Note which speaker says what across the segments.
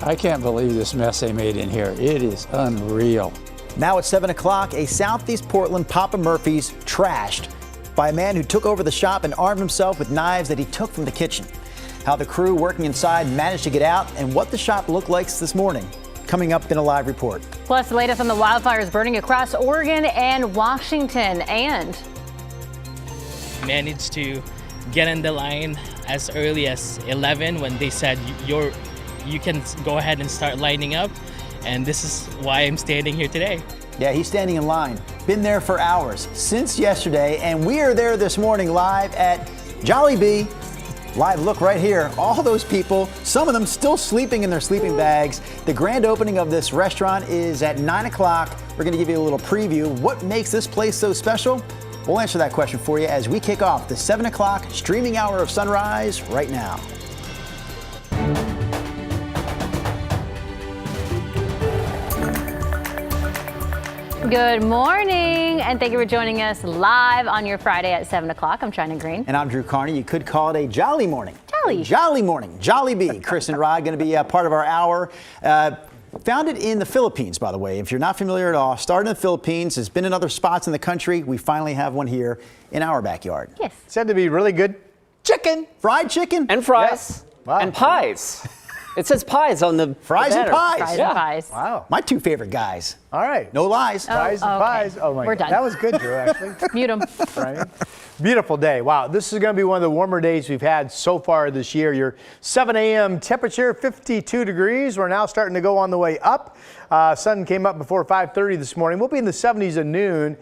Speaker 1: I can't believe this mess they made in here. It is unreal.
Speaker 2: Now at 7 o'clock, a Southeast Portland Papa Murphy's trashed by a man who took over the shop and armed himself with knives that he took from the kitchen. How the crew working inside managed to get out and what the shop looked like this morning. Coming up in a live report.
Speaker 3: Plus, the latest on the wildfires burning across Oregon and Washington, and
Speaker 4: managed to get in the line as early as 11 when they said you can go ahead and start lining up, and this is why I'm standing here today.
Speaker 2: Yeah, he's standing in line. Been there for hours since yesterday, and we are there this morning live at Jollibee. Live look right here. All those people, some of them still sleeping in their sleeping bags. The grand opening of this restaurant is at 9 o'clock. We're going to give you a little preview. What makes this place so special? We'll answer that question for you as we kick off the 7 o'clock streaming hour of Sunrise right now.
Speaker 3: good morning, and thank you for joining us live on your Friday at 7 o'clock. I'm China Green.
Speaker 2: And I'm Drew Carney. You could call it a jolly morning.
Speaker 3: Jolly
Speaker 2: morning. Jollibee. Chris and Rod going to be a part of our hour. Founded in the Philippines, by the way. If you're not familiar at all, started in the Philippines, has been in other spots in the country. We finally have one here in our backyard.
Speaker 3: Yes.
Speaker 5: Said to be really good chicken.
Speaker 2: Fried chicken.
Speaker 6: And fries.
Speaker 5: Yes. Wow.
Speaker 6: And pies. It says pies on the
Speaker 2: fries and pies.
Speaker 3: Fries and pies.
Speaker 5: Wow.
Speaker 2: My two favorite guys.
Speaker 5: All right.
Speaker 2: No lies.
Speaker 5: Fries and pies. Oh my
Speaker 3: We're
Speaker 5: God.
Speaker 3: done.
Speaker 5: That was good, Drew, actually.
Speaker 3: Mute 'em.
Speaker 5: Right. Beautiful day. Wow. This is going to be one of the warmer days we've had so far this year. Your 7 a.m. temperature, 52 degrees. We're now starting to go on the way up. Sun came up before 5:30 this morning. We'll be in the 70s at noon.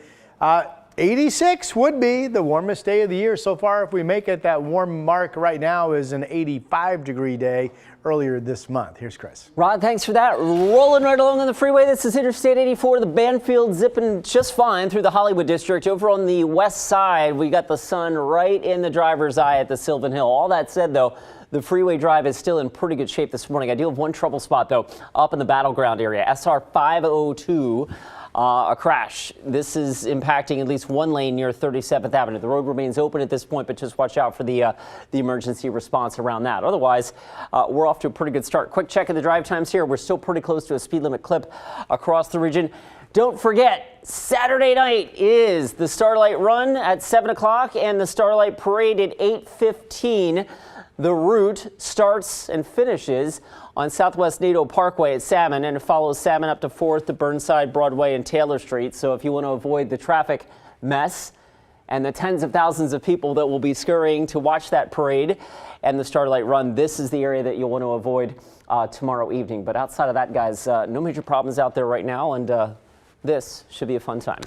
Speaker 5: 86 would be the warmest day of the year so far. If we make it, that warm mark right now is an 85-degree day earlier this month. Here's Chris.
Speaker 6: Rod, thanks for that. Rolling right along on the freeway. This is Interstate 84, the Banfield, zipping just fine through the Hollywood district. Over on the west side, we got the sun right in the driver's eye at the Sylvan Hill. All that said, though, the freeway drive is still in pretty good shape this morning. I do have one trouble spot, though, up in the Battleground area, SR 502. A crash. This is impacting at least one lane near 37th Avenue. The road remains open at this point, but just watch out for the emergency response around that. Otherwise, we're off to a pretty good start. Quick check of the drive times here. We're still pretty close to a speed limit clip across the region. Don't forget, Saturday night is the Starlight Run at 7 o'clock and the Starlight Parade at 8:15. The route starts and finishes on Southwest Nadeau Parkway at Salmon, and it follows Salmon up to 4th to Burnside, Broadway, and Taylor Street. So if you want to avoid the traffic mess and the tens of thousands of people that will be scurrying to watch that parade and the Starlight Run, this is the area that you'll want to avoid tomorrow evening. But outside of that, guys, no major problems out there right now, and this should be a fun time.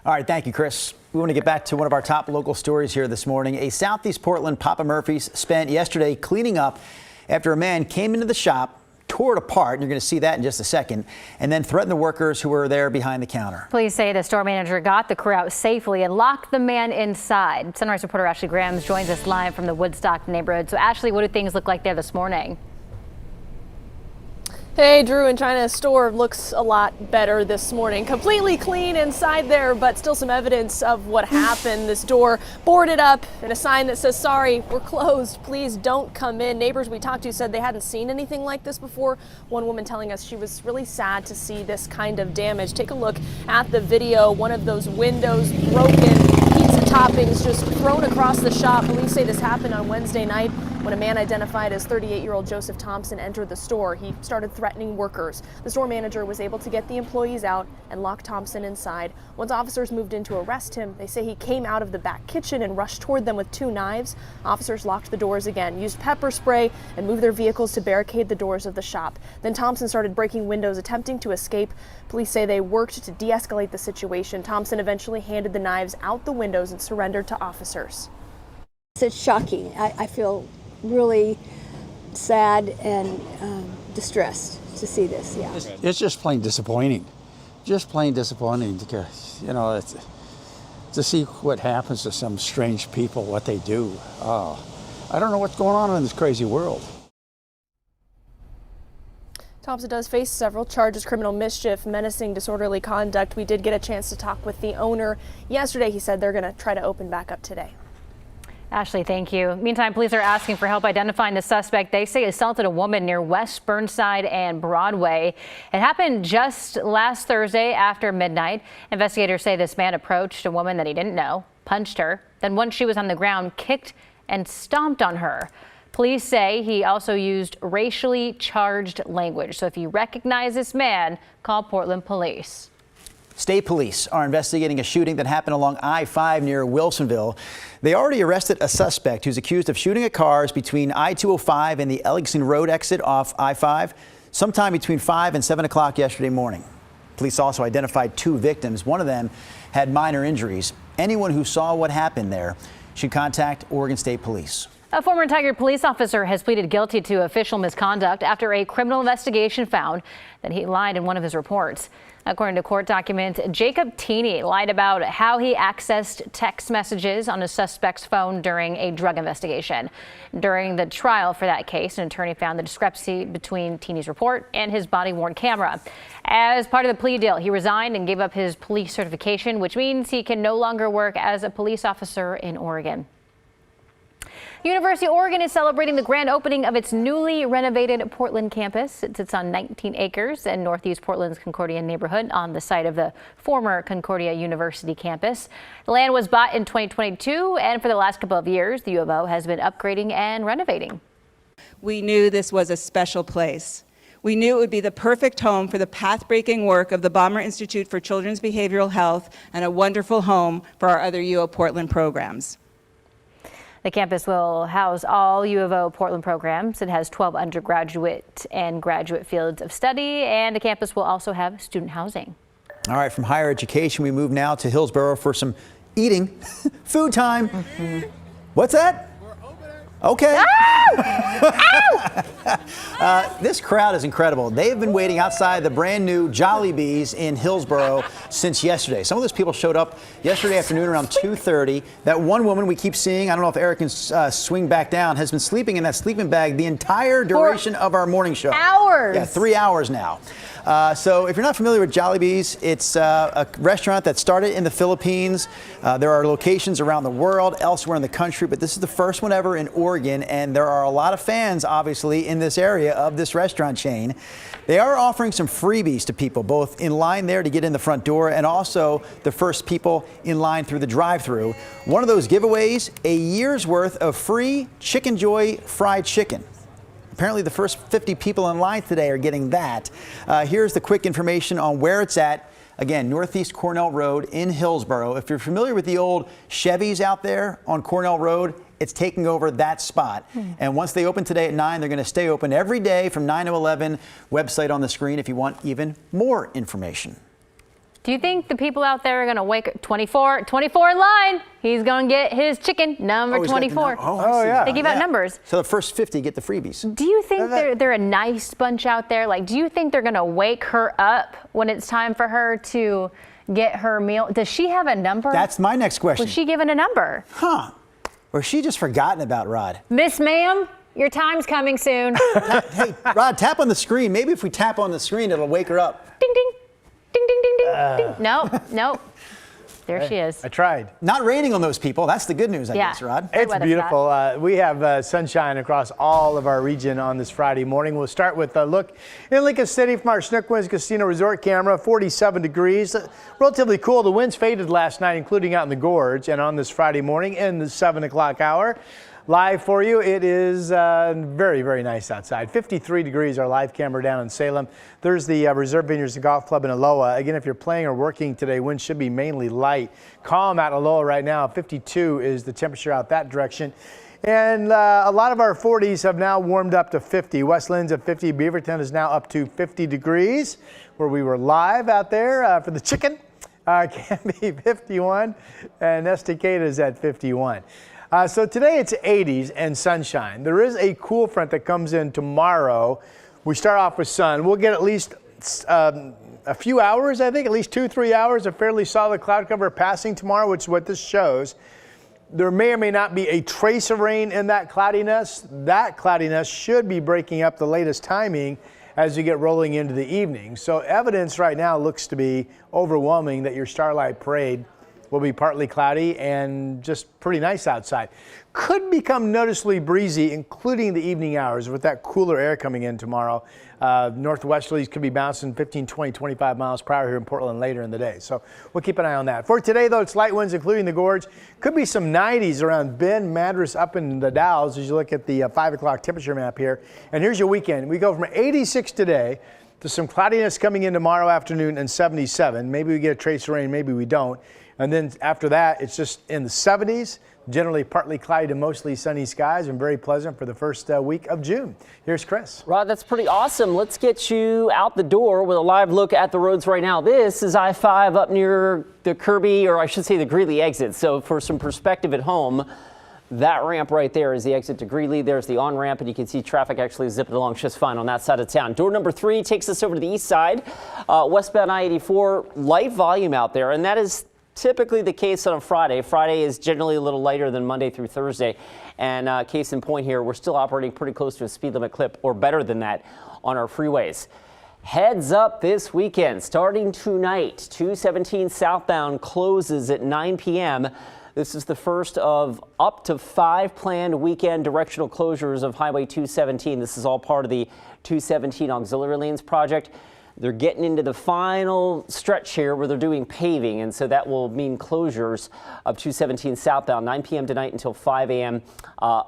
Speaker 2: All right, thank you, Chris. We want to get back to one of our top local stories here this morning. A Southeast Portland Papa Murphy's spent yesterday cleaning up after a man came into the shop, tore it apart, and you're going to see that in just a second, and then threatened the workers who were there behind the counter.
Speaker 3: Police say the store manager got the crew out safely and locked the man inside. Sunrise reporter Ashley Graham joins us live from the Woodstock neighborhood. So, Ashley, what do things look like there this morning?
Speaker 7: Hey, Drew, and China's store looks a lot better this morning. Completely clean inside there, but still some evidence of what happened. This door boarded up and a sign that says, "Sorry, we're closed. Please don't come in." Neighbors we talked to said they hadn't seen anything like this before. One woman telling us she was really sad to see this kind of damage. Take a look at the video. One of those windows broken, pizza toppings just thrown across the shop. Police say this happened on Wednesday night when a man identified as 38-year-old Joseph Thompson entered the store. He started threatening workers. The store manager was able to get the employees out and lock Thompson inside. Once officers moved in to arrest him, they say he came out of the back kitchen and rushed toward them with 2 knives. Officers locked the doors again, used pepper spray, and moved their vehicles to barricade the doors of the shop. Then Thompson started breaking windows, attempting to escape. Police say they worked to de-escalate the situation. Thompson eventually handed the knives out the windows and surrendered to officers.
Speaker 8: It's shocking. I feel really sad and distressed to see this. Yeah,
Speaker 1: It's just plain disappointing. Just plain disappointing because, you know, it's, to see what happens to some strange people, what they do. I don't know what's going on in this crazy world.
Speaker 7: Thompson does face several charges: criminal mischief, menacing, disorderly conduct. We did get a chance to talk with the owner yesterday. He said they're going to try to open back up today.
Speaker 3: Ashley, thank you. Meantime, police are asking for help identifying the suspect they say assaulted a woman near West Burnside and Broadway. It happened just last Thursday after midnight. Investigators say this man approached a woman that he didn't know, punched her, then once she was on the ground, kicked and stomped on her. Police say he also used racially charged language. So if you recognize this man, call Portland Police.
Speaker 2: State police are investigating a shooting that happened along I-5 near Wilsonville. They already arrested a suspect who's accused of shooting at cars between I-205 and the Ellingston Road exit off I-5 sometime between 5 and 7 o'clock yesterday morning. Police also identified 2 victims. One of them had minor injuries. Anyone who saw what happened there should contact Oregon State Police.
Speaker 3: A former Tigard police officer has pleaded guilty to official misconduct after a criminal investigation found that he lied in one of his reports. According to court documents, Jacob Teeney lied about how he accessed text messages on a suspect's phone during a drug investigation. During the trial for that case, an attorney found the discrepancy between Teeney's report and his body-worn camera. As part of the plea deal, he resigned and gave up his police certification, which means he can no longer work as a police officer in Oregon. University of Oregon is celebrating the grand opening of its newly renovated Portland campus. It sits on 19 acres in northeast Portland's Concordia neighborhood on the site of the former Concordia University campus. The land was bought in 2022, and for the last couple of years, the U of O has been upgrading and renovating.
Speaker 9: We knew this was a special place. We knew it would be the perfect home for the path-breaking work of the Balmer Institute for Children's Behavioral Health and a wonderful home for our other U of Portland programs.
Speaker 3: The campus will house all U of O Portland programs. It has 12 undergraduate and graduate fields of study, and the campus will also have student housing.
Speaker 2: All right, from higher education, we move now to Hillsborough for some eating. Food time. What's that? Okay. This crowd is incredible. They've been waiting outside the brand new Jollibee's in Hillsborough since yesterday. Some of those people showed up yesterday afternoon around 2:30. That one woman we keep seeing, I don't know if Eric can swing back down, has been sleeping in that sleeping bag the entire duration of our morning show.
Speaker 3: Hours.
Speaker 2: Yeah, 3 hours now. So if you're not familiar with Jollibee's, it's a restaurant that started in the Philippines. There are locations around the world, elsewhere in the country, but this is the first one ever in Oregon, and there are a lot of fans, obviously, in this area of this restaurant chain. They are offering some freebies to people, both in line there to get in the front door and also the first people in line through the drive-thru. One of those giveaways, a year's worth of free Chicken Joy fried chicken. Apparently the first 50 people in line today are getting that. Here's the quick information on where it's at. Again, Northeast Cornell Road in Hillsborough. If you're familiar with the old Chevys out there on Cornell Road, it's taking over that spot. And once they open today at 9, they're going to stay open every day from 9 to 11. Website on the screen if you want even more information.
Speaker 3: Do you think the people out there are going to wake 24 in line? He's going to get his chicken, number 24.
Speaker 2: Yeah.
Speaker 3: They give out numbers.
Speaker 2: So the first 50 get the freebies.
Speaker 3: Do you think they're a nice bunch out there? Like, do you think they're going to wake her up when it's time for her to get her meal? Does she have a number?
Speaker 2: That's my next question.
Speaker 3: Was she given a number?
Speaker 2: Huh. Or she just forgotten about Rod?
Speaker 3: Miss Ma'am, your time's coming soon.
Speaker 2: Hey, Rod, tap on the screen. Maybe if we tap on the screen, it'll wake her up.
Speaker 3: Ding, ding. Ding, ding, ding, ding, ding. No. There she is.
Speaker 5: I tried.
Speaker 2: Not raining on those people. That's the good news, I guess, Rod.
Speaker 3: Great
Speaker 5: It's
Speaker 3: weather for
Speaker 5: beautiful. We have sunshine across all of our region on this Friday morning. We'll start with a look in Lincoln City from our Snookwinds Casino Resort camera. 47 degrees. Relatively cool. The winds faded last night, including out in the gorge. And on this Friday morning in the 7 o'clock hour, live for you, it is very, very nice outside. 53 degrees, our live camera down in Salem. There's the Reserve Vineyards Golf Club in Aloha. Again, if you're playing or working today, winds should be mainly light. Calm at Aloha right now. 52 is the temperature out that direction. And a lot of our 40s have now warmed up to 50. Westland's at 50. Beaverton is now up to 50 degrees, where we were live out there for the chicken. Canby 51, and Estacada is at 51. So today it's 80s and sunshine. There is a cool front that comes in tomorrow. We start off with sun. We'll get at least a few hours, I think, at least 2-3 hours of fairly solid cloud cover passing tomorrow, which is what this shows. There may or may not be a trace of rain in that cloudiness. That cloudiness should be breaking up the latest timing as you get rolling into the evening. So evidence right now looks to be overwhelming that your Starlight Parade will be partly cloudy and just pretty nice outside. Could become noticeably breezy, including the evening hours with that cooler air coming in tomorrow. Northwesterlies could be bouncing 15, 20, 25 miles per hour here in Portland later in the day. So we'll keep an eye on that. For today, though, it's light winds, including the gorge. Could be some 90s around Bend, Madras, up in the Dalles as you look at the 5 o'clock temperature map here. And here's your weekend. We go from 86 today to some cloudiness coming in tomorrow afternoon and 77. Maybe we get a trace of rain, maybe we don't. And then after that, it's just in the 70s. Generally partly cloudy to mostly sunny skies and very pleasant for the first week of June. Here's Chris.
Speaker 6: Rod, that's pretty awesome. Let's get you out the door with a live look at the roads right now. This is I-5 up near the Kirby, or I should say the Greeley exit. So for some perspective at home, that ramp right there is the exit to Greeley. There's the on-ramp, and you can see traffic actually zipping along just fine on that side of town. Door number 3 takes us over to the east side. Westbound I-84, light volume out there, and that is typically the case on a Friday. Friday is generally a little lighter than Monday through Thursday. And case in point here, we're still operating pretty close to a speed limit clip or better than that on our freeways. Heads up this weekend, starting tonight, 217 southbound closes at 9 p.m. This is the first of up to 5 planned weekend directional closures of Highway 217. This is all part of the 217 auxiliary lanes project. They're getting into the final stretch here where they're doing paving, and so that will mean closures of 217 southbound, 9 p.m. tonight until 5 a.m.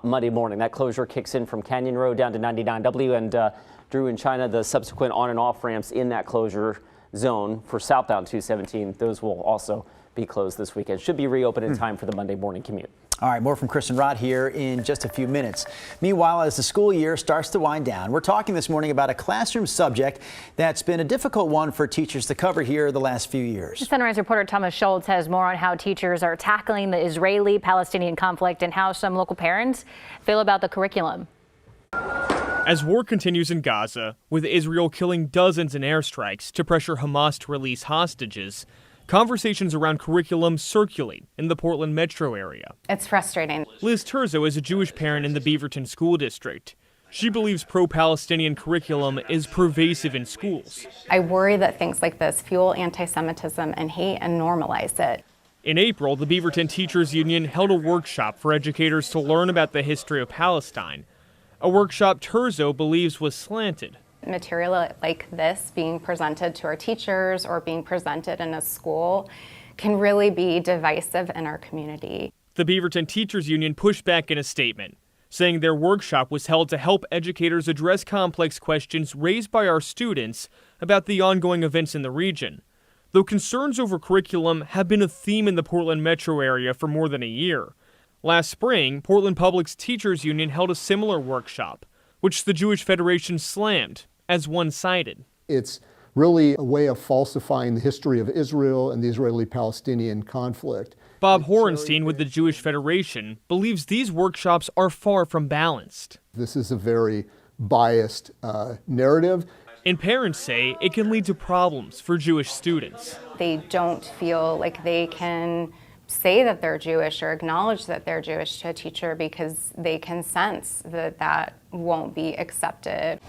Speaker 6: Monday morning. That closure kicks in from Canyon Road down to 99W, and Drew and China, the subsequent on and off ramps in that closure zone for southbound 217, those will also be closed this weekend. Should be reopened in time for the Monday morning commute.
Speaker 2: All right, more from Chris and Rod here in just a few minutes. Meanwhile, as the school year starts to wind down, we're talking this morning about a classroom subject that's been a difficult one for teachers to cover here the last few years.
Speaker 3: Sunrise reporter Thomas Schultz has more on how teachers are tackling the Israeli-Palestinian conflict and how some local parents feel about the curriculum.
Speaker 10: As war continues in Gaza, with Israel killing dozens in airstrikes to pressure Hamas to release hostages, conversations around curriculum circulate in the Portland metro area.
Speaker 11: It's frustrating.
Speaker 10: Liz Terzo is a Jewish parent in the Beaverton School District. She believes pro-Palestinian curriculum is pervasive in schools.
Speaker 11: I worry that things like this fuel anti-Semitism and hate and normalize it.
Speaker 10: In April, the Beaverton Teachers Union held a workshop for educators to learn about the history of Palestine, a workshop Terzo believes was slanted.
Speaker 11: Material like this being presented to our teachers or being presented in a school can really be divisive in our community.
Speaker 10: The Beaverton Teachers Union pushed back in a statement, saying their workshop was held to help educators address complex questions raised by our students about the ongoing events in the region. Though concerns over curriculum have been a theme in the Portland metro area for more than a year. Last spring, Portland Public's Teachers Union held a similar workshop, which the Jewish Federation slammed as one-sided.
Speaker 12: It's really a way of falsifying the history of Israel and the Israeli-Palestinian conflict.
Speaker 10: Bob Horenstein with the Jewish Federation believes these workshops are far from balanced.
Speaker 12: This is a very biased narrative.
Speaker 10: And parents say it can lead to problems for Jewish students.
Speaker 11: They don't feel like they can say that they're Jewish or acknowledge that they're Jewish to a teacher because they can sense that that won't be accepted.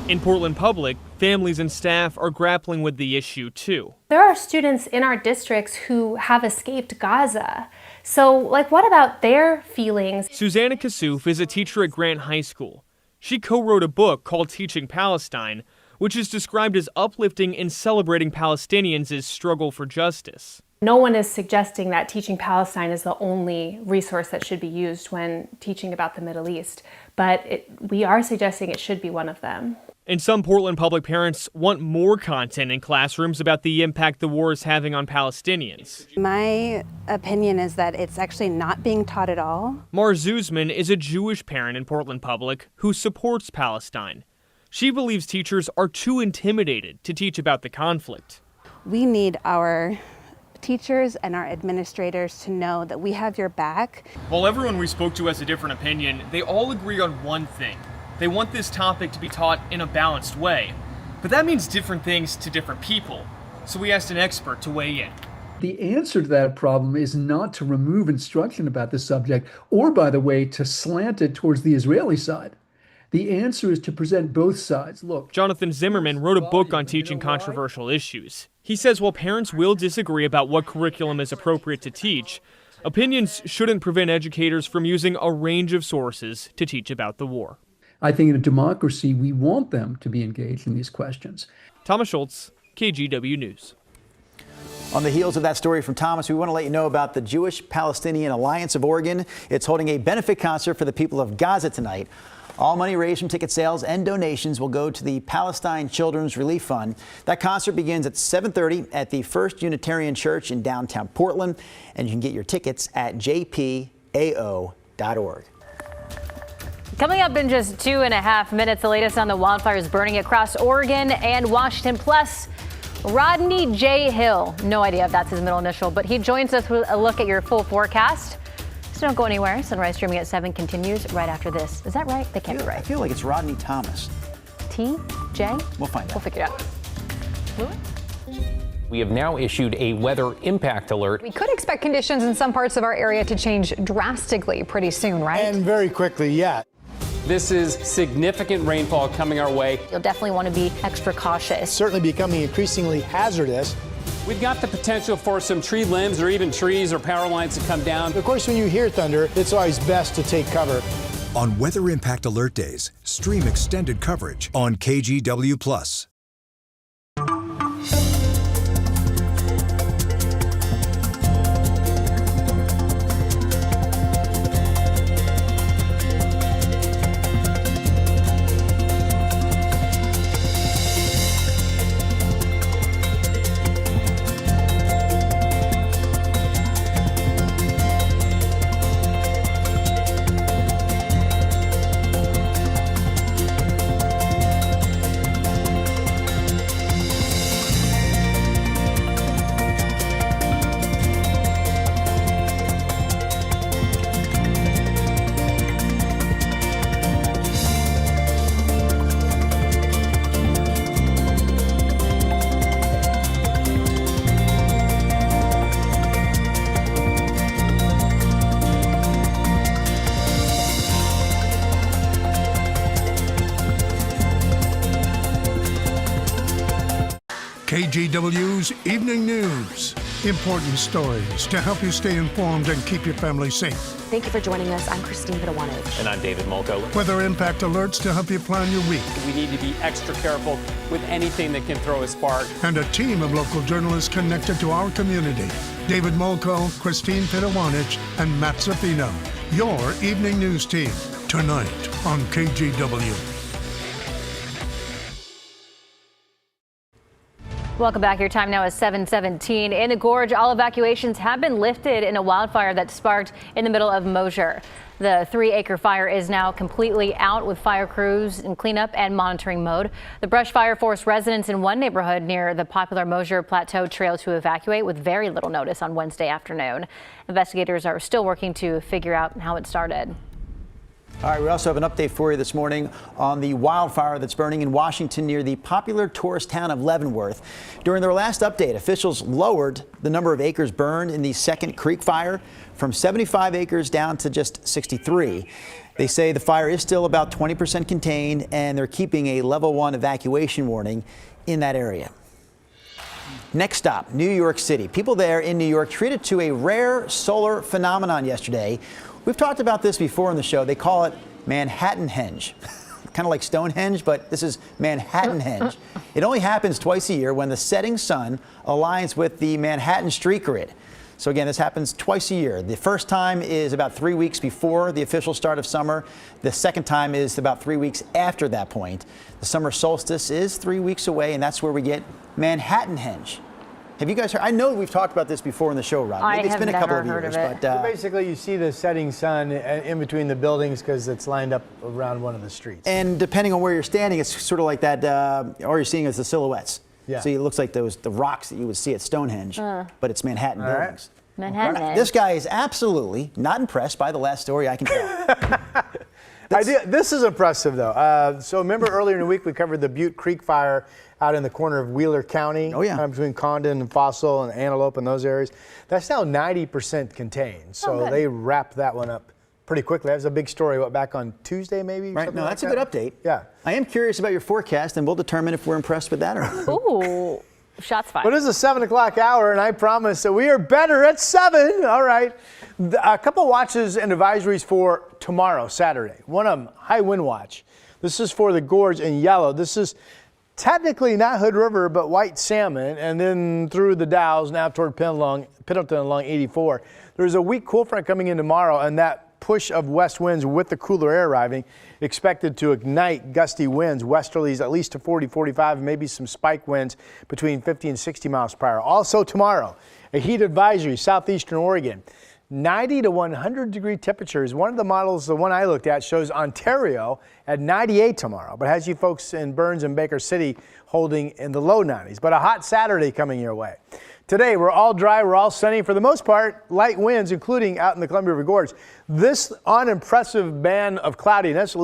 Speaker 10: In Portland Public, families and staff are grappling with the issue too.
Speaker 13: There are students in our districts who have escaped Gaza. So, what about their feelings?
Speaker 10: Susanna Kassouf is a teacher at Grant High School. She co-wrote a book called Teaching Palestine, which is described as uplifting and celebrating Palestinians' struggle for justice.
Speaker 13: No one is suggesting that Teaching Palestine is the only resource that should be used when teaching about the Middle East, but we are suggesting it should be one of them.
Speaker 10: And some Portland public parents want more content in classrooms about the impact the war is having on Palestinians.
Speaker 14: My opinion is that it's actually not being taught at all.
Speaker 10: Mar Zuzman is a Jewish parent in Portland Public who supports Palestine. She believes teachers are too intimidated to teach about the conflict.
Speaker 14: We need our teachers and our administrators to know that we have your back.
Speaker 10: While everyone we spoke to has a different opinion, they all agree on one thing. They want this topic to be taught in a balanced way. But that means different things to different people. So we asked an expert to weigh in.
Speaker 15: The answer to that problem is not to remove instruction about the subject, or, by the way, to slant it towards the Israeli side. The answer is to present both sides. Look,
Speaker 10: Jonathan Zimmerman wrote a book on teaching controversial issues. He says while parents will disagree about what curriculum is appropriate to teach, opinions shouldn't prevent educators from using a range of sources to teach about the war.
Speaker 15: I think in a democracy, we want them to be engaged in these questions.
Speaker 10: Thomas Schultz, KGW News.
Speaker 2: On the heels of that story from Thomas, we want to let you know about the Jewish-Palestinian Alliance of Oregon. It's holding a benefit concert for the people of Gaza tonight. All money raised from ticket sales and donations will go to the Palestine Children's Relief Fund. That concert begins at 7:30 at the First Unitarian Church in downtown Portland, and you can get your tickets at jpao.org.
Speaker 3: Coming up in just 2.5 minutes, the latest on the wildfires burning across Oregon and Washington. Plus, Rodney J. Hill. No idea if that's his middle initial, but he joins us with a look at your full forecast. So don't go anywhere. Sunrise streaming at 7 continues right after this. Is that right? They can't be right.
Speaker 2: I feel like it's Rodney Thomas.
Speaker 3: T? J?
Speaker 2: We'll find out.
Speaker 3: We'll figure it out. Louis?
Speaker 16: We have now issued a weather impact alert.
Speaker 17: We could expect conditions in some parts of our area to change drastically pretty soon, right?
Speaker 5: And very quickly, yeah.
Speaker 16: This is significant rainfall coming our way.
Speaker 3: You'll definitely want to be extra cautious.
Speaker 5: Certainly becoming increasingly hazardous.
Speaker 16: We've got the potential for some tree limbs or even trees or power lines to come down.
Speaker 5: Of course, when you hear thunder, it's always best to take cover.
Speaker 18: On Weather Impact Alert Days, stream extended coverage on KGW+.
Speaker 19: KGW's Evening News. Important stories to help you stay informed and keep your family safe.
Speaker 20: Thank you for joining us. I'm Christine Vidawanich.
Speaker 16: And I'm David Molko.
Speaker 19: Weather impact alerts to help you plan your week.
Speaker 16: We need to be extra careful with anything that can throw a spark.
Speaker 19: And a team of local journalists connected to our community. David Molko, Christine Vidawanich, and Matt Zaffino. Your Evening News team, tonight on KGW.
Speaker 3: Welcome back. Your time now is 7:17. In the gorge, all evacuations have been lifted in a wildfire that sparked in the middle of Mosier. The 3-acre fire is now completely out with fire crews in cleanup and monitoring mode. The brush fire forced residents in one neighborhood near the popular Mosier Plateau Trail to evacuate with very little notice on Wednesday afternoon. Investigators are still working to figure out how it started.
Speaker 2: All right, we also have an update for you this morning on the wildfire that's burning in Washington near the popular tourist town of Leavenworth. During their last update, officials lowered the number of acres burned in the Second Creek fire from 75 acres down to just 63. They say the fire is still about 20% contained, and they're keeping a level 1 evacuation warning in that area. Next stop, New York City. People there in New York treated to a rare solar phenomenon yesterday. We've talked about this before in the show. They call it Manhattanhenge. Kind of like Stonehenge, but this is Manhattanhenge. It only happens twice a year when the setting sun aligns with the Manhattan street grid. So again, this happens twice a year. The first time is about 3 weeks before the official start of summer. The second time is about 3 weeks after that point. The summer solstice is 3 weeks away, and that's where we get Manhattanhenge. Have you guys heard? I know we've talked about this before in the show, Rob. Maybe it's been a couple of years, but
Speaker 5: so basically you see the setting sun in between the buildings because it's lined up around one of the streets.
Speaker 2: And depending on where you're standing, it's sort of like that. All you're seeing is the silhouettes.
Speaker 5: Yeah.
Speaker 2: So it looks like the rocks that you would see at Stonehenge, but it's Manhattan buildings.
Speaker 3: Manhattan.
Speaker 2: This guy is absolutely not impressed by the last story, I can tell.
Speaker 5: This is impressive, though. So remember earlier in the week we covered the Butte Creek fire out in the corner of Wheeler County.
Speaker 2: Oh, yeah.
Speaker 5: Between Condon and Fossil and Antelope and those areas. That's now 90% contained. So they wrapped that one up pretty quickly. That was a big story, back on Tuesday maybe?
Speaker 2: Right, no, that's a good update.
Speaker 5: Yeah.
Speaker 2: I am curious about your forecast, and we'll determine if we're impressed with that or not.
Speaker 3: Ooh, shots fired.
Speaker 5: But it is the 7 o'clock hour, and I promise that we are better at 7. All right. A couple watches and advisories for tomorrow, Saturday. One of them, high wind watch. This is for the gorge in yellow. This is technically not Hood River, but White Salmon, and then through the Dalles, now toward Pendleton along 84. There's a weak cool front coming in tomorrow, and that push of west winds with the cooler air arriving expected to ignite gusty winds, westerlies at least to 40, 45, and maybe some spike winds between 50 and 60 miles per hour. Also tomorrow, a heat advisory, southeastern Oregon. 90 to 100 degree temperatures. One of the models, the one I looked at, shows Ontario at 98 tomorrow, but has you folks in Burns and Baker City holding in the low 90s. But a hot Saturday coming your way. Today, we're all dry, we're all sunny. For the most part, light winds, including out in the Columbia River Gorge. This unimpressive band of cloudiness,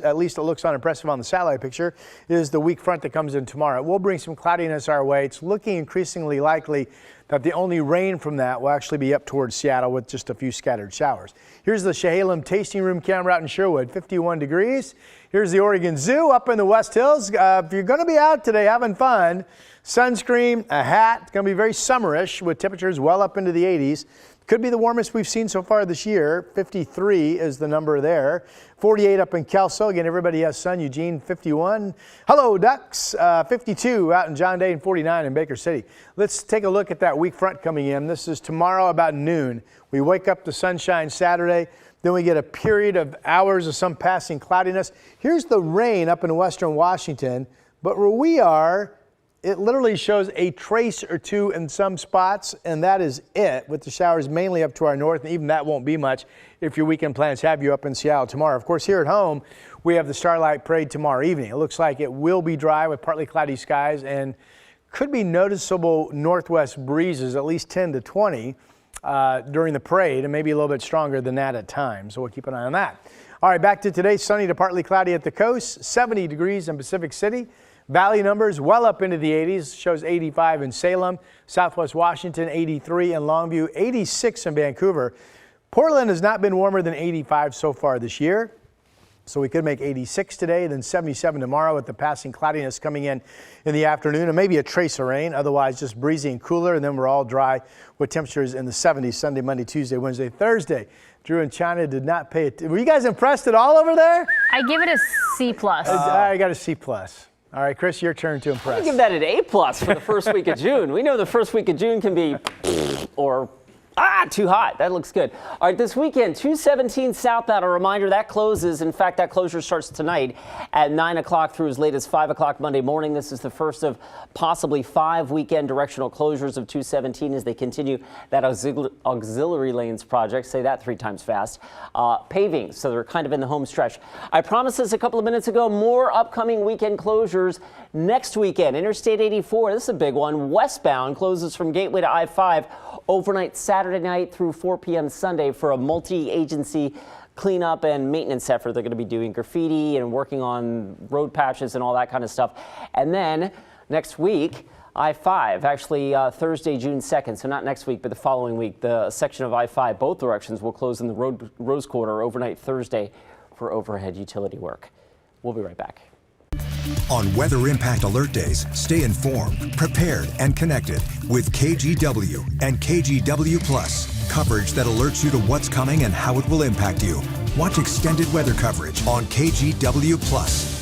Speaker 5: at least it looks unimpressive on the satellite picture, is the weak front that comes in tomorrow. It will bring some cloudiness our way. It's looking increasingly likely that the only rain from that will actually be up towards Seattle with just a few scattered showers. Here's the Chehalem Tasting Room camera out in Sherwood, 51 degrees. Here's the Oregon Zoo up in the West Hills. If you're going to be out today having fun, sunscreen, a hat. It's going to be very summerish with temperatures well up into the 80s. Could be the warmest we've seen so far this year. 53 is the number there. 48 up in Kelso. Again, everybody has sun. Eugene, 51. Hello, Ducks. 52 out in John Day and 49 in Baker City. Let's take a look at that weak front coming in. This is tomorrow about noon. We wake up to sunshine Saturday. Then we get a period of hours of some passing cloudiness. Here's the rain up in western Washington. But where we are, it literally shows a trace or two in some spots, and that is it, with the showers mainly up to our north, and even that won't be much if your weekend plans have you up in Seattle tomorrow. Of course, here at home, we have the Starlight Parade tomorrow evening. It looks like it will be dry with partly cloudy skies and could be noticeable northwest breezes, at least 10 to 20 during the parade, and maybe a little bit stronger than that at times, so we'll keep an eye on that. All right, back to today, sunny to partly cloudy at the coast, 70 degrees in Pacific City. Valley numbers well up into the 80s, shows 85 in Salem, Southwest Washington 83 in Longview, 86 in Vancouver. Portland has not been warmer than 85 so far this year, so we could make 86 today, then 77 tomorrow with the passing cloudiness coming in the afternoon, and maybe a trace of rain, otherwise just breezy and cooler, and then we're all dry with temperatures in the 70s Sunday, Monday, Tuesday, Wednesday, Thursday. Drew and China did not pay it. Were you guys impressed at all over there?
Speaker 3: I give it a C+.
Speaker 5: I got a C+. All right, Chris, your turn to impress.
Speaker 6: I give that an A+ for the first week of June. We know the first week of June can be or too hot. That looks good. All right, this weekend, 217 southbound. A reminder that closes. In fact, that closure starts tonight at 9 o'clock through as late as 5 o'clock Monday morning. This is the first of possibly 5 weekend directional closures of 217 as they continue that auxiliary lanes project. Say that 3 times fast. Paving, so they're kind of in the home stretch. I promised this a couple of minutes ago. More upcoming weekend closures next weekend. Interstate 84, this is a big one. Westbound closes from Gateway to I-5 overnight Saturday night through 4 p.m. Sunday for a multi-agency cleanup and maintenance effort. They're going to be doing graffiti and working on road patches and all that kind of stuff. And then next week, I-5, actually Thursday, June 2nd, so not next week, but the following week, the section of I-5, both directions, will close in the Rose Quarter overnight Thursday for overhead utility work. We'll be right back.
Speaker 18: On Weather Impact Alert Days, stay informed, prepared, and connected with KGW and KGW Plus. Coverage that alerts you to what's coming and how it will impact you. Watch extended weather coverage on KGW Plus.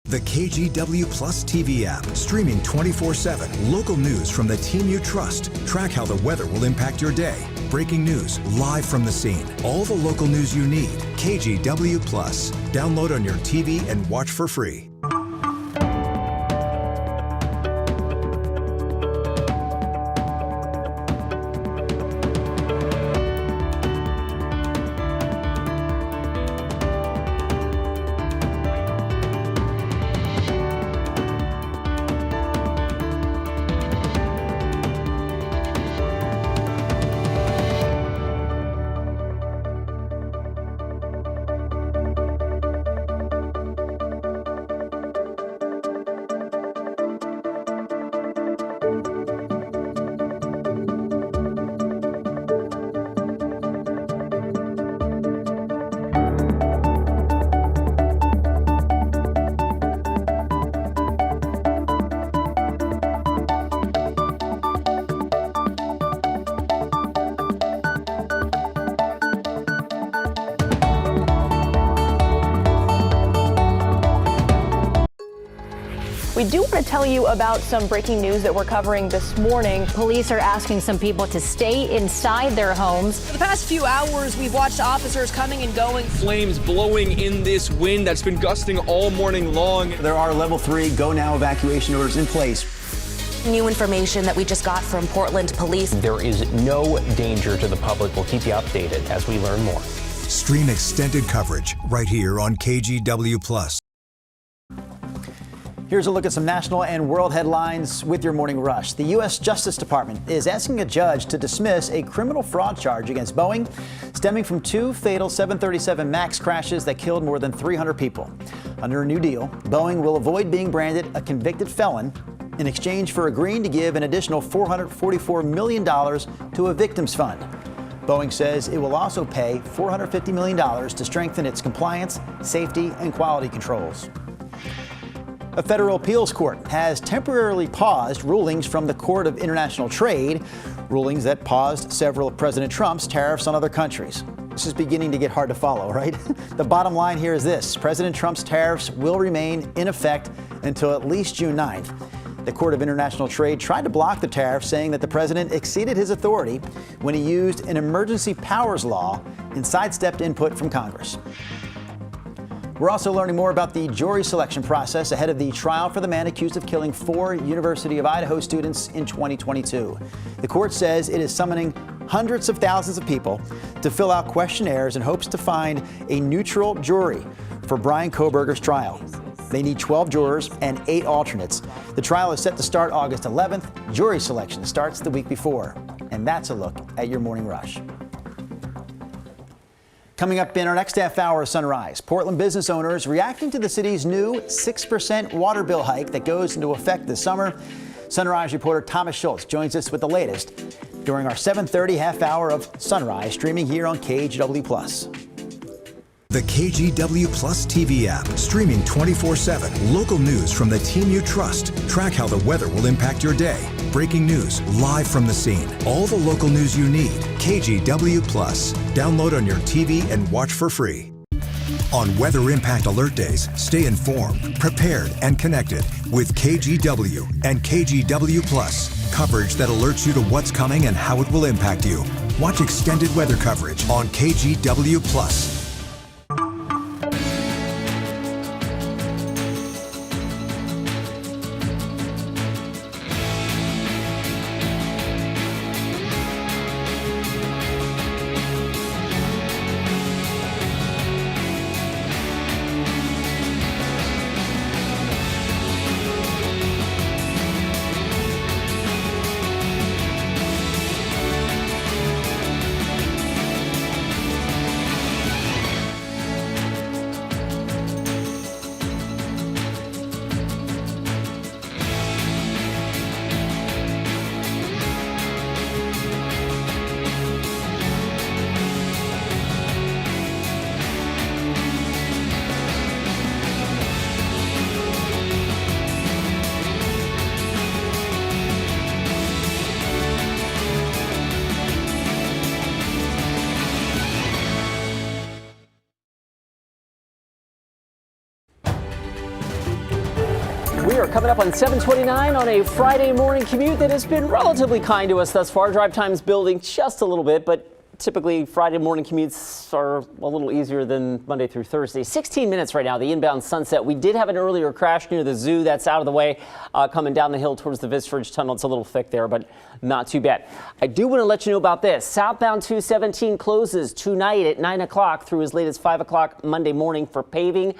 Speaker 18: The KGW Plus TV app, streaming 24/7. Local news from the team you trust. Track how the weather will impact your day. Breaking news, live from the scene. All the local news you need. KGW Plus. Download on your TV and watch for free.
Speaker 7: We do want to tell you about some breaking news that we're covering this morning.
Speaker 3: Police are asking some people to stay inside their homes.
Speaker 21: For the past few hours, we've watched officers coming and going.
Speaker 10: Flames blowing in this wind that's been gusting all morning long.
Speaker 2: There are level 3 go now evacuation orders in place.
Speaker 20: New information that we just got from Portland police.
Speaker 22: There is no danger to the public. We'll keep you updated as we learn more.
Speaker 18: Stream extended coverage right here on KGW+.
Speaker 2: Here's a look at some national and world headlines with your morning rush. The U.S. Justice Department is asking a judge to dismiss a criminal fraud charge against Boeing stemming from 2 fatal 737 MAX crashes that killed more than 300 people. Under a new deal, Boeing will avoid being branded a convicted felon in exchange for agreeing to give an additional $444 million to a victims fund. Boeing says it will also pay $450 million to strengthen its compliance, safety, and quality controls. A federal appeals court has temporarily paused rulings from the Court of International Trade, rulings that paused several of President Trump's tariffs on other countries. This is beginning to get hard to follow, right? The bottom line here is this: President Trump's tariffs will remain in effect until at least June 9th. The Court of International Trade tried to block the tariff, saying that the president exceeded his authority when he used an emergency powers law and sidestepped input from Congress. We're also learning more about the jury selection process ahead of the trial for the man accused of killing 4 University of Idaho students in 2022. The court says it is summoning hundreds of thousands of people to fill out questionnaires in hopes to find a neutral jury for Brian Kohberger's trial. They need 12 jurors and 8 alternates. The trial is set to start August 11th. Jury selection starts the week before. And that's a look at your morning rush. Coming up in our next half hour of Sunrise, Portland business owners reacting to the city's new 6% water bill hike that goes into effect this summer. Sunrise reporter Thomas Schultz joins us with the latest during our 7:30 half hour of Sunrise, streaming here on KGW+.
Speaker 18: The KGW Plus TV app, streaming 24/7. Local news from the team you trust. Track how the weather will impact your day. Breaking news live from the scene. All the local news you need. KGW Plus. Download on your TV and watch for free. On Weather Impact Alert Days, stay informed, prepared, and connected with KGW and KGW Plus. Coverage that alerts you to what's coming and how it will impact you. Watch extended weather coverage on KGW Plus.
Speaker 6: We are coming up on 7:29 on a Friday morning commute that has been relatively kind to us thus far. Drive time's building just a little bit, but typically Friday morning commutes are a little easier than Monday through Thursday. 16 minutes right now, the inbound Sunset. We did have an earlier crash near the zoo. That's out of the way. Coming down the hill towards the Visfridge Tunnel. It's a little thick there, but not too bad. I do want to let you know about this. Southbound 217 closes tonight at 9 o'clock through as late as 5 o'clock Monday morning for paving.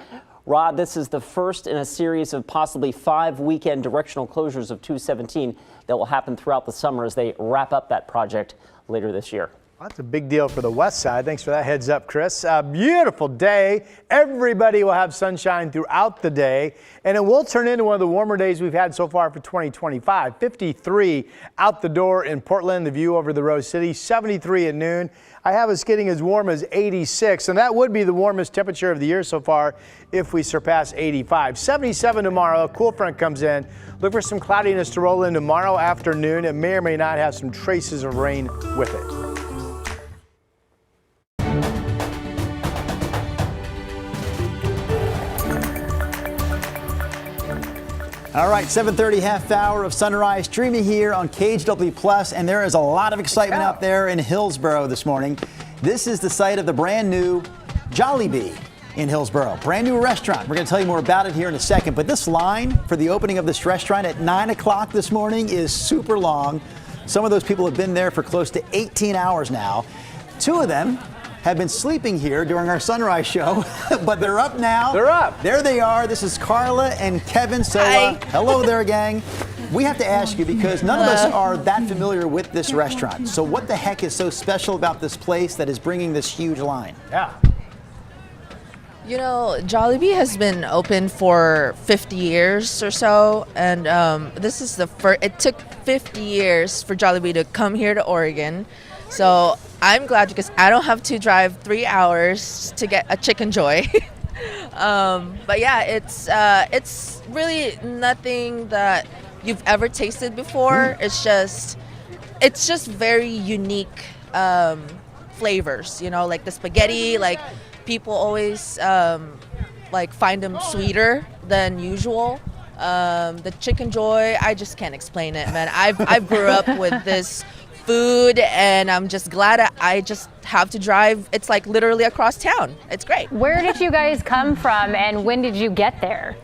Speaker 6: Rod, this is the first in a series of possibly 5 weekend directional closures of 217 that will happen throughout the summer as they wrap up that project later this year.
Speaker 5: That's a big deal for the west side. Thanks for that heads up, Chris. A beautiful day. Everybody will have sunshine throughout the day, and it will turn into one of the warmer days we've had so far for 2025. 53 out the door in Portland, the view over the Rose City, 73 at noon. I have us getting as warm as 86, and that would be the warmest temperature of the year so far if we surpass 85. 77 tomorrow, a cool front comes in. Look for some cloudiness to roll in tomorrow afternoon. It may or may not have some traces of rain with it.
Speaker 2: All right, 7:30, half hour of sunrise streaming here on KGW Plus, and there is a lot of excitement out there in Hillsboro this morning. This is the site of the brand new Jollibee in Hillsboro. Brand new restaurant. We're going to tell you more about it here in a second, but this line for the opening of this restaurant at 9 o'clock this morning is super long. Some of those people have been there for close to 18 hours now. 2 of them have been sleeping here during our sunrise show, but they're up now.
Speaker 5: They're up.
Speaker 2: There they are. This is Carla and Kevin. So hello there, gang. We have to ask you because none of us are that familiar with this restaurant. So what the heck is so special about this place that is bringing this huge line?
Speaker 5: Yeah.
Speaker 4: You know, Jollibee has been open for 50 years or so, and this is the first. It took 50 years for Jollibee to come here to Oregon. So I'm glad because I don't have to drive 3 hours to get a Chicken Joy. But yeah, it's really nothing that you've ever tasted before. It's just very unique flavors. You know, like the spaghetti. Like people always like find them sweeter than usual. The Chicken Joy, I just can't explain it, man. I grew up with this food, and I'm just glad I just have to drive. It's like literally across town. It's great.
Speaker 3: Where did you guys come from, and when did you get there?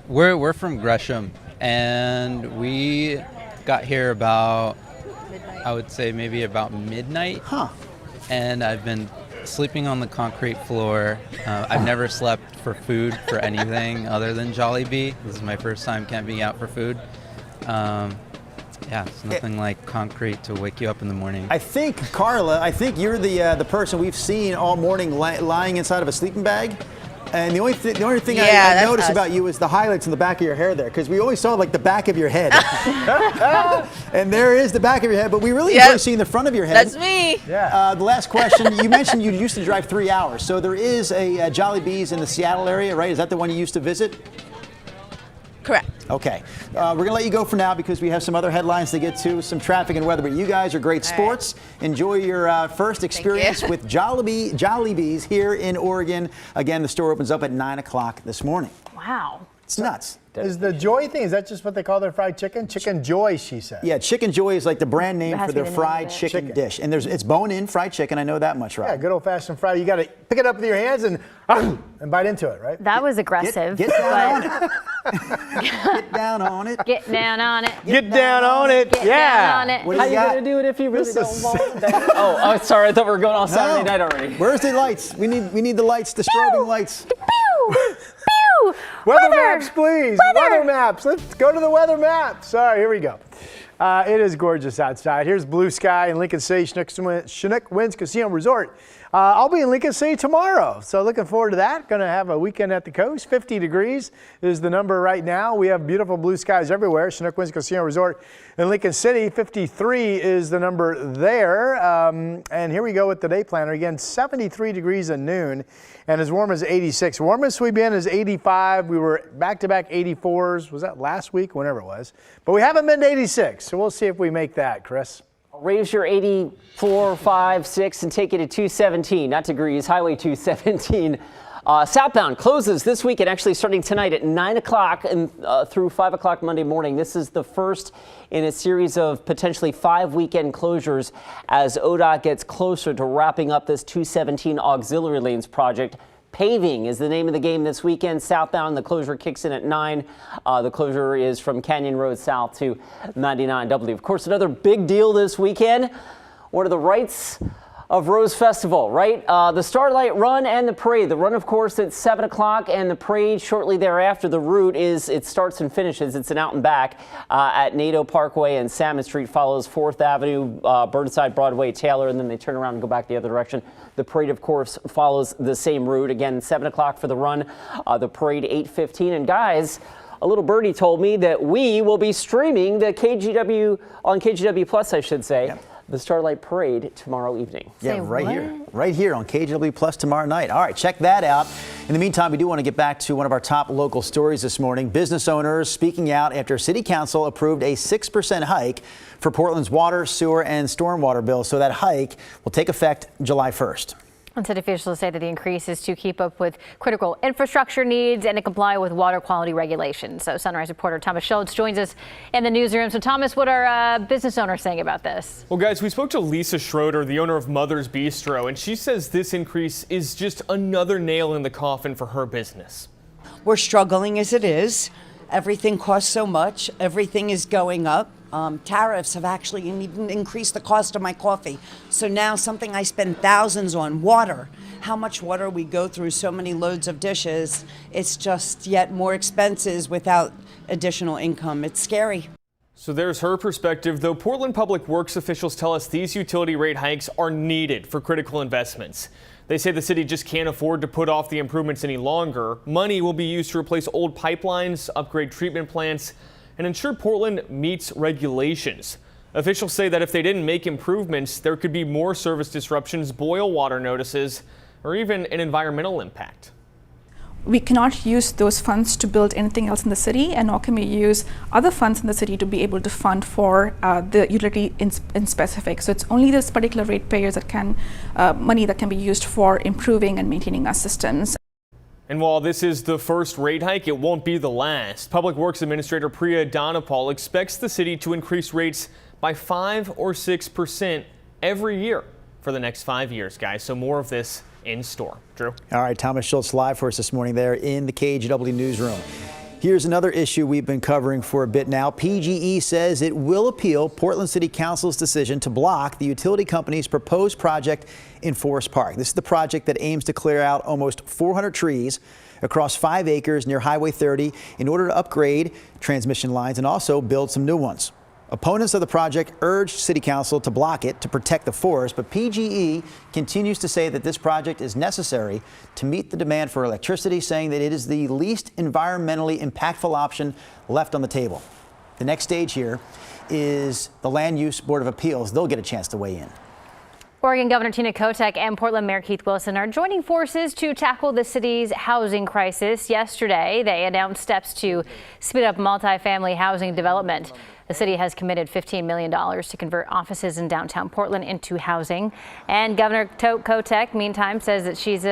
Speaker 8: We're from Gresham, and we got here about, I would say maybe about midnight.
Speaker 2: Huh.
Speaker 8: And I've been sleeping on the concrete floor. I've never slept for food for anything other than Jollibee. This is my first time camping out for food. Yeah, it's nothing like concrete to wake you up in the morning.
Speaker 2: I think, Carla, you're the person we've seen all morning lying inside of a sleeping bag. And the only thing I noticed about you is the highlights in the back of your hair there, because we always saw like the back of your head. And there is the back of your head, but we really enjoy seeing the front of your head.
Speaker 4: That's me.
Speaker 2: Yeah. The last question, you mentioned you used to drive 3 hours. So there is a Jollibee's in the Seattle area, right? Is that the one you used to visit?
Speaker 4: Correct.
Speaker 2: Okay. We're going to let you go for now because we have some other headlines to get to, some traffic and weather. But you guys are great sports. Enjoy your first experience with Jollibee's here in Oregon. Again, the store opens up at 9 o'clock this morning.
Speaker 3: Wow.
Speaker 2: It's nuts.
Speaker 5: Is the Joy thing, is that just what they call their fried chicken? Chicken Joy, she said.
Speaker 2: Yeah, Chicken Joy is like the brand name for their fried chicken dish. And it's bone-in fried chicken. I know that much, right?
Speaker 5: Yeah, good old-fashioned fried. You got to pick it up with your hands and bite into it, right?
Speaker 3: That was aggressive.
Speaker 2: Get down on it. Get down on it.
Speaker 3: Get down on it.
Speaker 5: Get down on it.
Speaker 3: Get down on it.
Speaker 6: How you going to do it if you really don't want that? Oh, sorry. I thought we were going on Saturday night already.
Speaker 2: Where's the lights? We need the lights, the strobing lights.
Speaker 3: Pew!
Speaker 5: Weather maps, please. Weather maps. Let's go to the weather maps. All right, here we go. It is gorgeous outside. Here's blue sky in Lincoln City, Chinook Winds Casino Resort. I'll be in Lincoln City tomorrow, so looking forward to that. Going to have a weekend at the coast. 50 degrees is the number right now. We have beautiful blue skies everywhere. Chinook Winds Casino Resort in Lincoln City. 53 is the number there. And here we go with the day planner. Again, 73 degrees at noon and as warm as 86. Warmest we've been is 85. We were back-to-back 84s. Was that last week? Whenever it was. But we haven't been to 86, so we'll see if we make that, Chris.
Speaker 6: Raise your 84, 5, 6 and take it to 217, not degrees, Highway 217. Southbound closes this weekend, actually starting tonight at 9 o'clock and through 5 o'clock Monday morning. This is the first in a series of potentially 5 weekend closures as ODOT gets closer to wrapping up this 217 auxiliary lanes project. Paving is the name of the game this weekend. Southbound, the closure kicks in at 9. The closure is from Canyon Road South to 99W. Of course, another big deal this weekend. One of the rights of Rose Festival, right? The Starlight Run and the parade. The run, of course, at 7 o'clock, and the parade shortly thereafter. The route it starts and finishes. It's an out and back at Nadeau Parkway and Salmon Street, follows 4th Avenue, Burnside, Broadway, Taylor, and then they turn around and go back the other direction. The parade, of course, follows the same route. Again, 7 o'clock for the run, the parade 8:15. And guys, a little birdie told me that we will be streaming the KGW on KGW Plus, I should say. Yep. The Starlight Parade tomorrow evening.
Speaker 2: Yeah, right here on KGW Plus tomorrow night. All right, check that out. In the meantime, we do want to get back to one of our top local stories this morning. Business owners speaking out after City Council approved a 6% hike for Portland's water, sewer, and stormwater bills. So that hike will take effect July 1st.
Speaker 3: And city officials say that the increase is to keep up with critical infrastructure needs and to comply with water quality regulations. So Sunrise reporter Thomas Schultz joins us in the newsroom. So Thomas, what are business owners saying about this?
Speaker 10: Well, guys, we spoke to Lisa Schroeder, the owner of Mother's Bistro, and she says this increase is just another nail in the coffin for her business.
Speaker 1: We're struggling as it is. Everything costs so much. Everything is going up. Tariffs have actually even increased the cost of my coffee. So now something I spend thousands on, water. How much water we go through, so many loads of dishes. It's just yet more expenses without additional income. It's scary.
Speaker 10: So there's her perspective, though Portland Public Works officials tell us these utility rate hikes are needed for critical investments. They say the city just can't afford to put off the improvements any longer. Money will be used to replace old pipelines, upgrade treatment plants, and ensure Portland meets regulations. Officials say that if they didn't make improvements, there could be more service disruptions, boil water notices, or even an environmental impact.
Speaker 9: We cannot use those funds to build anything else in the city, and nor can we use other funds in the city to be able to fund for the utility in specific. So it's only this particular ratepayers that can money that can be used for improving and maintaining our systems.
Speaker 10: And while this is the first rate hike, it won't be the last. Public Works Administrator Priya Dhanapal expects the city to increase rates by 5 or 6% every year for the next 5 years, guys. So more of this in store. Drew?
Speaker 2: All right, Thomas Schultz live for us this morning there in the KGW newsroom. Here's another issue we've been covering for a bit now. PGE says it will appeal Portland City Council's decision to block the utility company's proposed project in Forest Park. This is the project that aims to clear out almost 400 trees across 5 acres near Highway 30 in order to upgrade transmission lines and also build some new ones. Opponents of the project urged City Council to block it to protect the forest, but PGE continues to say that this project is necessary to meet the demand for electricity, saying that it is the least environmentally impactful option left on the table. The next stage here is the Land Use Board of Appeals. They'll get a chance to weigh in.
Speaker 3: Oregon Governor Tina Kotek and Portland Mayor Keith Wilson are joining forces to tackle the city's housing crisis. Yesterday, they announced steps to speed up multifamily housing development. The city has committed $15 million to convert offices in downtown Portland into housing. And Governor Kotek, meantime, says that she's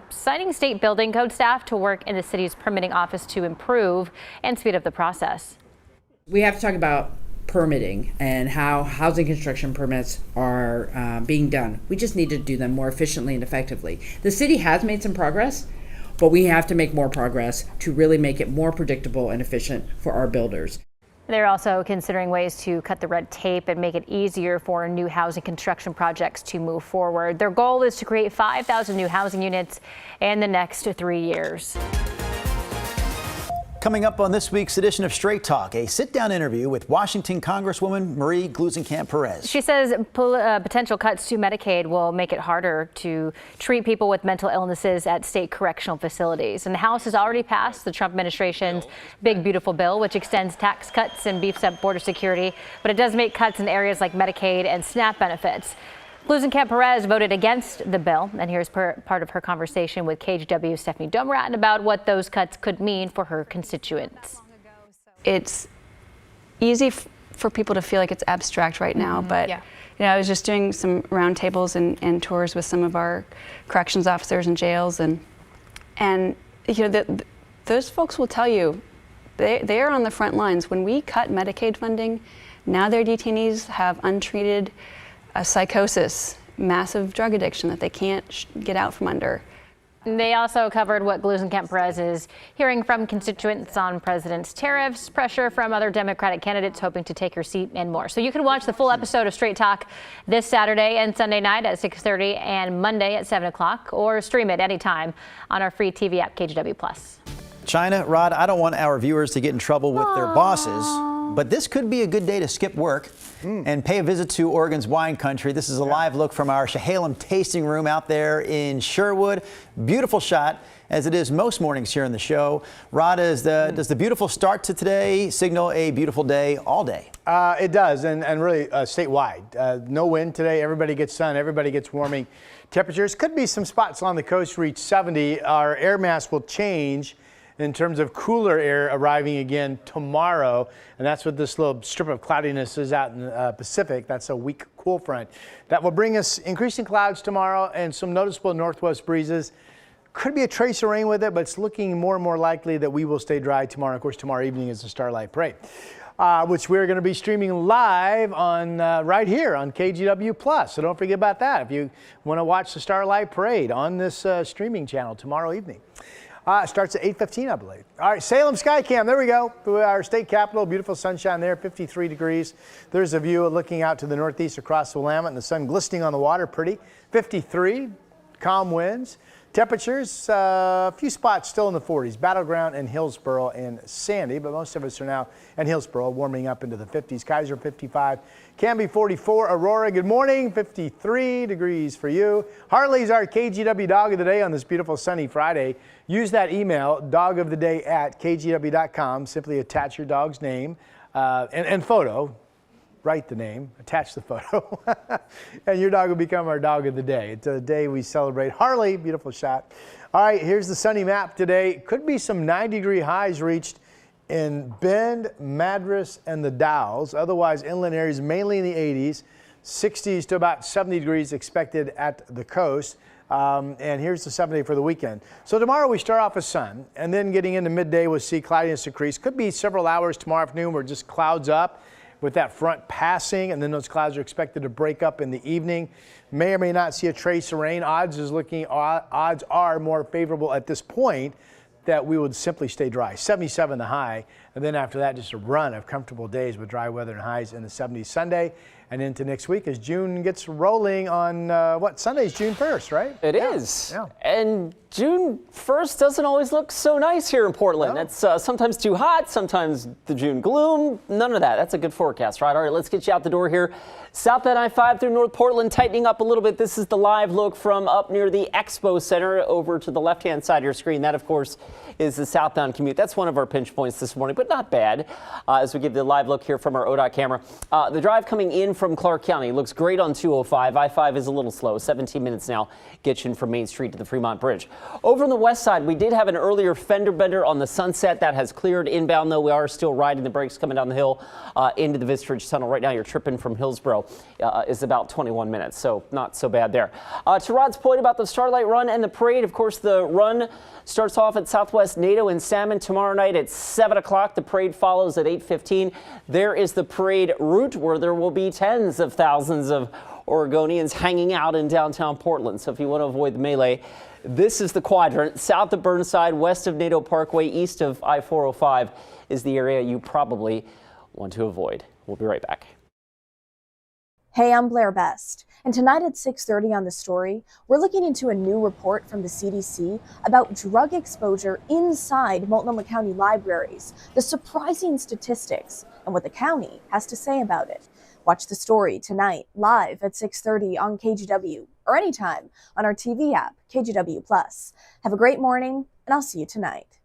Speaker 3: citing state building code staff to work in the city's permitting office to improve and speed up the process.
Speaker 23: We have to talk about permitting and how housing construction permits are being done. We just need to do them more efficiently and effectively. The city has made some progress, but we have to make more progress to really make it more predictable and efficient for our builders.
Speaker 3: They're also considering ways to cut the red tape and make it easier for new housing construction projects to move forward. Their goal is to create 5,000 new housing units in the next 3 years.
Speaker 2: Coming up on this week's edition of Straight Talk, a sit-down interview with Washington Congresswoman Marie Gluesenkamp-Perez.
Speaker 3: She says potential cuts to Medicaid will make it harder to treat people with mental illnesses at state correctional facilities. And the House has already passed the Trump administration's Big Beautiful Bill, which extends tax cuts and beefs up border security. But it does make cuts in areas like Medicaid and SNAP benefits. Gluesenkamp-Perez voted against the bill, and here's part of her conversation with KGW Stephanie Domrat about what those cuts could mean for her constituents.
Speaker 24: It's easy for people to feel like it's abstract right now, but you know, I was just doing some roundtables and tours with some of our corrections officers in jails, and you know, those folks will tell you they are on the front lines. When we cut Medicaid funding, now their detainees have untreated psychosis, massive drug addiction that they can't get out from under.
Speaker 3: They also covered what Gluesenkamp-Perez is hearing from constituents on president's tariffs, pressure from other Democratic candidates hoping to take her seat, and more. So you can watch the full episode of Straight Talk this Saturday and Sunday night at 6:30 and Monday at 7 o'clock, or stream it anytime on our free TV app, KGW+.
Speaker 2: China, Rod, I don't want our viewers to get in trouble with their bosses, but this could be a good day to skip work and pay a visit to Oregon's wine country. This is a live look from our Chehalem tasting room out there in Sherwood. Beautiful shot, as it is most mornings here in the show. Rod, does the beautiful start to today signal a beautiful day all day?
Speaker 5: It does, and really statewide. No wind today. Everybody gets sun. Everybody gets warming temperatures. Could be some spots along the coast reach 70. Our air mass will change in terms of cooler air arriving again tomorrow. And that's what this little strip of cloudiness is out in the Pacific. That's a weak cool front that will bring us increasing clouds tomorrow and some noticeable northwest breezes. Could be a trace of rain with it, but it's looking more and more likely that we will stay dry tomorrow. Of course, tomorrow evening is the Starlight Parade, which we're going to be streaming live on right here on KGW Plus. So don't forget about that if you want to watch the Starlight Parade on this streaming channel tomorrow evening. It starts at 8:15, I believe. All right, Salem Skycam. There we go. Our state capitol, beautiful sunshine there, 53 degrees. There's a view looking out to the northeast across the Willamette and the sun glistening on the water. Pretty. 53, calm winds. Temperatures, a few spots still in the 40s. Battleground and Hillsboro and Sandy, but most of us are now in Hillsboro, warming up into the 50s. Kaiser 55, Canby 44, Aurora, good morning, 53 degrees for you. Harley's our KGW dog of the day on this beautiful sunny Friday. Use that email, dogoftheday@kgw.com. Simply attach your dog's name and photo. Write the name, attach the photo, and your dog will become our dog of the day. It's a day we celebrate. Harley, beautiful shot. All right, here's the sunny map today. Could be some 90-degree highs reached in Bend, Madras, and the Dalles. Otherwise, inland areas mainly in the 80s, 60s to about 70 degrees expected at the coast. And here's the 7-day for the weekend. So tomorrow we start off with sun, and then getting into midday we'll see cloudiness increase. Could be several hours tomorrow afternoon where just clouds up with that front passing, and then those clouds are expected to break up in the evening. May or may not see a trace of rain. Odds are more favorable at this point that we would simply stay dry. 77 the high, and then after that just a run of comfortable days with dry weather and highs in the 70s Sunday and into next week as June gets rolling on Sunday's June 1st, right?
Speaker 6: It is. Yeah. And June 1st doesn't always look so nice here in Portland. No. It's sometimes too hot, sometimes the June gloom. None of that. That's a good forecast, right? All right, let's get you out the door here. Southbound I-5 through North Portland, tightening up a little bit. This is the live look from up near the Expo Center over to the left-hand side of your screen. That, of course, is the southbound commute. That's one of our pinch points this morning, but not bad as we give the live look here from our ODOT camera. The drive coming in from Clark County looks great on 205. I-5 is a little slow. 17 minutes now gets you in from Main Street to the Fremont Bridge. Over on the west side, we did have an earlier fender bender on the Sunset. That has cleared inbound, though. We are still riding the brakes coming down the hill into the Vista Ridge Tunnel. Right now, you're tripping from Hillsboro is about 21 minutes, so not so bad there. To Rod's point about the Starlight Run and the parade, of course, the run starts off at Southwest NATO in Salmon tomorrow night at 7 o'clock. The parade follows at 8:15. There is the parade route where there will be tens of thousands of Oregonians hanging out in downtown Portland. So if you want to avoid the melee, this is the quadrant. South of Burnside, west of NATO Parkway, east of I-405 is the area you probably want to avoid. We'll be right back.
Speaker 11: Hey, I'm Blair Best, and tonight at 6:30 on The Story, we're looking into a new report from the CDC about drug exposure inside Multnomah County libraries, the surprising statistics, and what the county has to say about it. Watch The Story tonight, live at 6:30 on KGW, or anytime on our TV app, KGW Plus. Have a great morning, and I'll see you tonight.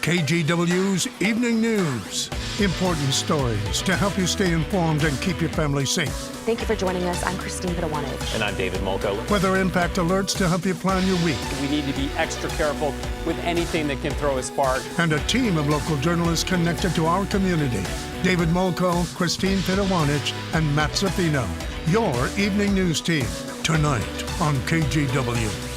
Speaker 19: KGW's Evening News. Important stories to help you stay informed and keep your family safe.
Speaker 20: Thank you for joining us. I'm Christine Pitawanich.
Speaker 22: And I'm David Molko.
Speaker 19: Weather impact alerts to help you plan your week.
Speaker 16: We need to be extra careful with anything that can throw a spark.
Speaker 19: And a team of local journalists connected to our community. David Molko, Christine Pitawanich, and Matt Zaffino. Your Evening News team. Tonight on KGW.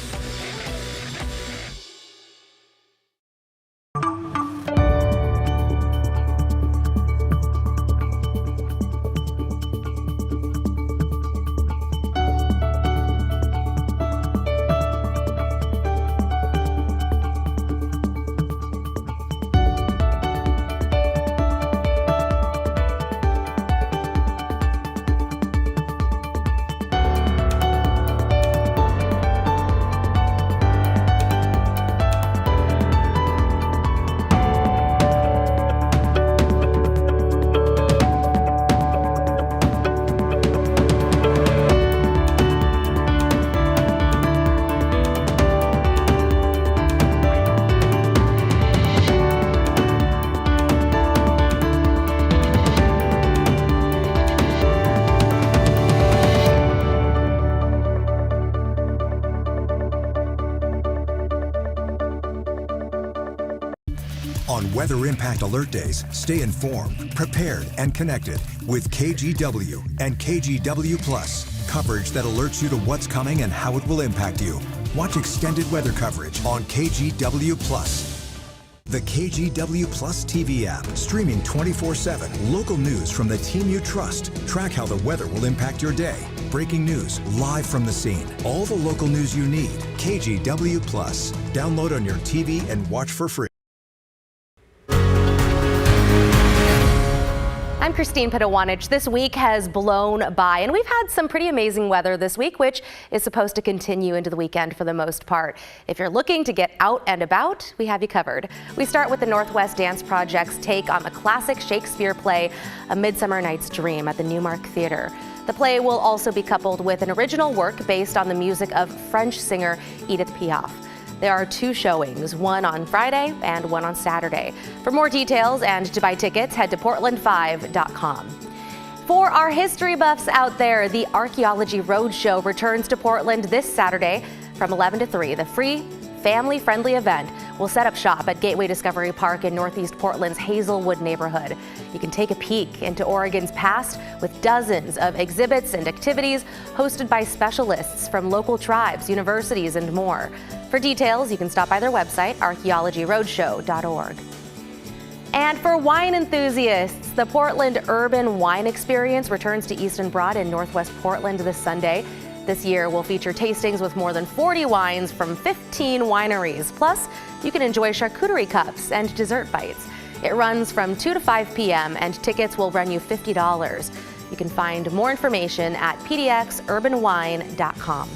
Speaker 18: Weather Impact Alert Days, stay informed, prepared, and connected with KGW and KGW Plus. Coverage that alerts you to what's coming and how it will impact you. Watch extended weather coverage on KGW Plus. The KGW Plus TV app, streaming 24/7. Local news from the team you trust. Track how the weather will impact your day. Breaking news, live from the scene. All the local news you need. KGW Plus. Download on your TV and watch for free.
Speaker 12: I'm Christine Pitawanich. This week has blown by, and we've had some pretty amazing weather this week, which is supposed to continue into the weekend for the most part. If you're looking to get out and about, we have you covered. We start with the Northwest Dance Project's take on the classic Shakespeare play, A Midsummer Night's Dream, at the Newmark Theater. The play will also be coupled with an original work based on the music of French singer Edith Piaf. There are 2 showings, one on Friday and one on Saturday. For more details and to buy tickets, head to portland5.com. For our history buffs out there, the Archaeology Roadshow returns to Portland this Saturday from 11 to 3. The free, family-friendly event will set up shop at Gateway Discovery Park in Northeast Portland's Hazelwood neighborhood. You can take a peek into Oregon's past with dozens of exhibits and activities hosted by specialists from local tribes, universities, and more. For details, you can stop by their website, archaeologyroadshow.org. And for wine enthusiasts, the Portland Urban Wine Experience returns to Easton Broad in Northwest Portland this Sunday. This year will feature tastings with more than 40 wines from 15 wineries. Plus, you can enjoy charcuterie cups and dessert bites. It runs from 2 to 5 p.m. and tickets will run you $50. You can find more information at pdxurbanwine.com.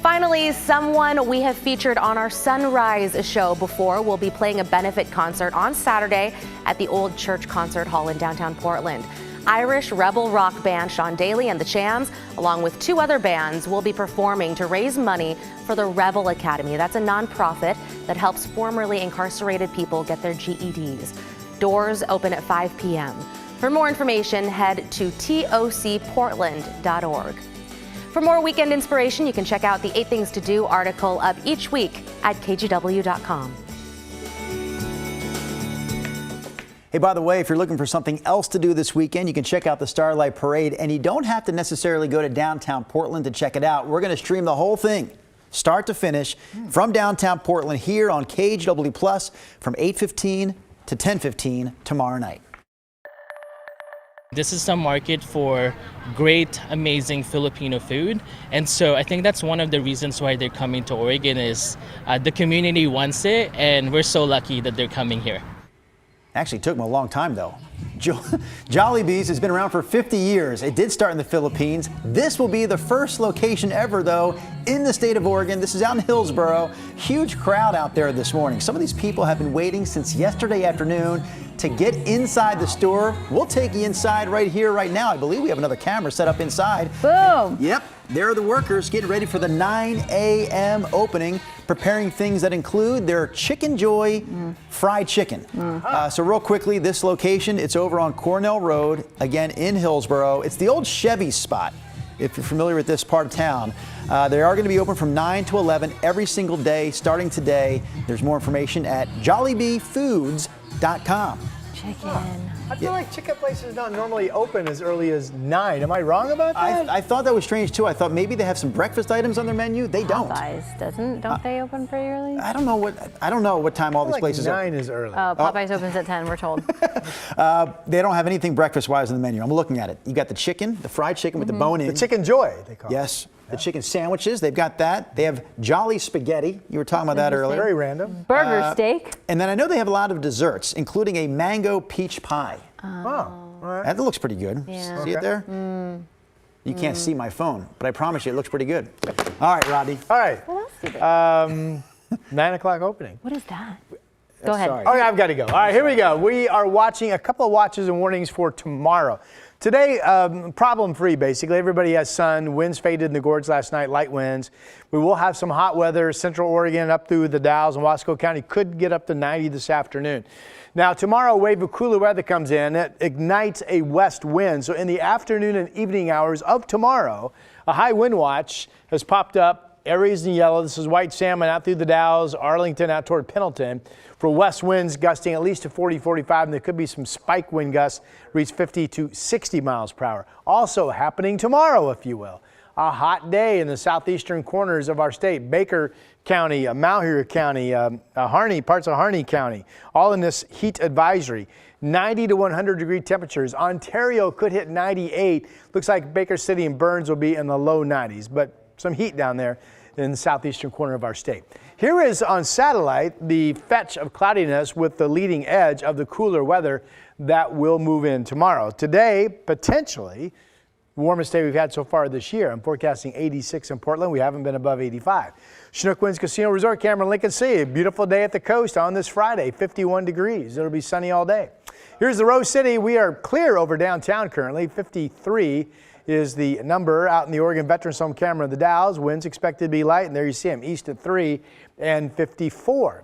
Speaker 12: Finally, someone we have featured on our Sunrise show before will be playing a benefit concert on Saturday at the Old Church Concert Hall in downtown Portland. Irish rebel rock band Sean Daly and the Chams, along with 2 other bands, will be performing to raise money for the Rebel Academy. That's a nonprofit that helps formerly incarcerated people get their GEDs. Doors open at 5 p.m. For more information, head to tocportland.org. For more weekend inspiration, you can check out the 8 Things to Do article up each week at kgw.com.
Speaker 2: Hey, by the way, if you're looking for something else to do this weekend, you can check out the Starlight Parade, and you don't have to necessarily go to downtown Portland to check it out. We're going to stream the whole thing, start to finish, from downtown Portland here on KGW Plus from 8:15 to 10:15 tomorrow night.
Speaker 13: This is a market for great, amazing Filipino food. And so I think that's one of the reasons why they're coming to Oregon is the community wants it, and we're so lucky that they're coming here.
Speaker 2: Actually, it took them a long time, though. Jollibee's has been around for 50 years. It did start in the Philippines. This will be the first location ever, though, in the state of Oregon. This is out in Hillsboro. Huge crowd out there this morning. Some of these people have been waiting since yesterday afternoon to get inside the store. We'll take you inside right here, right now. I believe we have another camera set up inside.
Speaker 3: Boom.
Speaker 2: Yep. There are the workers getting ready for the 9 a.m. opening, preparing things that include their Chicken Joy fried chicken. So real quickly, this location, it's over on Cornell Road, again in Hillsboro. It's the old Chevy spot, if you're familiar with this part of town. They are going to be open from 9 to 11 every single day, starting today. There's more information at jollibeefoods.com.
Speaker 3: Chicken.
Speaker 5: I feel like chicken places don't normally open as early as 9. Am I wrong about that?
Speaker 2: I thought that was strange too. I thought maybe they have some breakfast items on their menu. They don't.
Speaker 3: Popeyes don't they open pretty early?
Speaker 2: I don't know what time all these places
Speaker 5: open. 9
Speaker 2: open.
Speaker 5: is early.
Speaker 3: Popeyes opens at 10, we're told.
Speaker 2: They don't have anything breakfast-wise on the menu. I'm looking at it. You got the chicken, the fried chicken with the bone in.
Speaker 5: The Chicken Joy, they call it.
Speaker 2: Yes. The chicken sandwiches, they've got that. They have Jolly Spaghetti. You were talking about that earlier.
Speaker 5: Very random.
Speaker 3: Burger steak.
Speaker 2: And then I know they have a lot of desserts, including a mango peach pie.
Speaker 5: All right.
Speaker 2: That looks pretty good.
Speaker 3: Yeah.
Speaker 2: See it there? You can't see my phone, but I promise you it looks pretty good. All right, Rodney.
Speaker 5: All right.
Speaker 3: What else do they
Speaker 5: 9 o'clock opening.
Speaker 3: What is that? Go ahead.
Speaker 2: Sorry.
Speaker 5: Okay, I've got to go. All right, here we go. We are watching a couple of watches and warnings for tomorrow. Today, problem-free, basically. Everybody has sun. Winds faded in the gorge last night, light winds. We will have some hot weather. Central Oregon up through the Dalles and Wasco County could get up to 90 this afternoon. Now, tomorrow, a wave of cooler weather comes in. It ignites a west wind. So in the afternoon and evening hours of tomorrow, a high wind watch has popped up areas in yellow. This is White Salmon out through the Dalles, Arlington out toward Pendleton. For west winds gusting at least to 40, 45, and there could be some spike wind gusts reach 50 to 60 miles per hour. Also happening tomorrow, if you will. A hot day in the southeastern corners of our state. Baker County, Malheur County, Harney, parts of Harney County, all in this heat advisory. 90 to 100 degree temperatures. Ontario could hit 98. Looks like Baker City and Burns will be in the low 90s, but some heat down there in the southeastern corner of our state. Here is on satellite the fetch of cloudiness with the leading edge of the cooler weather that will move in tomorrow. Today, potentially, the warmest day we've had so far this year. I'm forecasting 86 in Portland. We haven't been above 85. Chinook Winds Casino Resort camera, Lincoln City. A beautiful day at the coast on this Friday, 51 degrees. It'll be sunny all day. Here's the Rose City. We are clear over downtown currently. 53 is the number out in the Oregon Veterans Home camera. The Dalles, winds expected to be light, and there you see them, east at 3 and 54.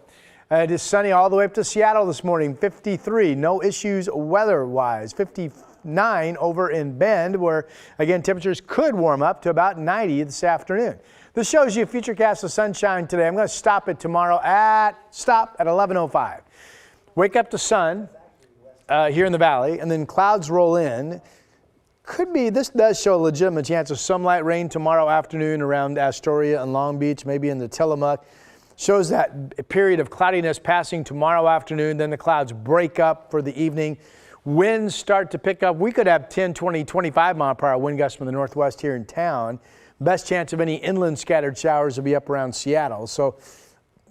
Speaker 5: It is sunny all the way up to Seattle this morning, 53. No issues weather-wise. 59 over in Bend, where, again, temperatures could warm up to about 90 this afternoon. This shows you a futurecast of sunshine today. I'm going to stop it tomorrow at 11:05. Wake up to sun here in the valley, and then clouds roll in. Could be, this does show a legitimate chance of some light rain tomorrow afternoon around Astoria and Long Beach, maybe in the Tillamook. Shows that period of cloudiness passing tomorrow afternoon, then the clouds break up for the evening. Winds start to pick up. We could have 10, 20, 25 mile per hour wind gusts from the northwest here in town. Best chance of any inland scattered showers will be up around Seattle. So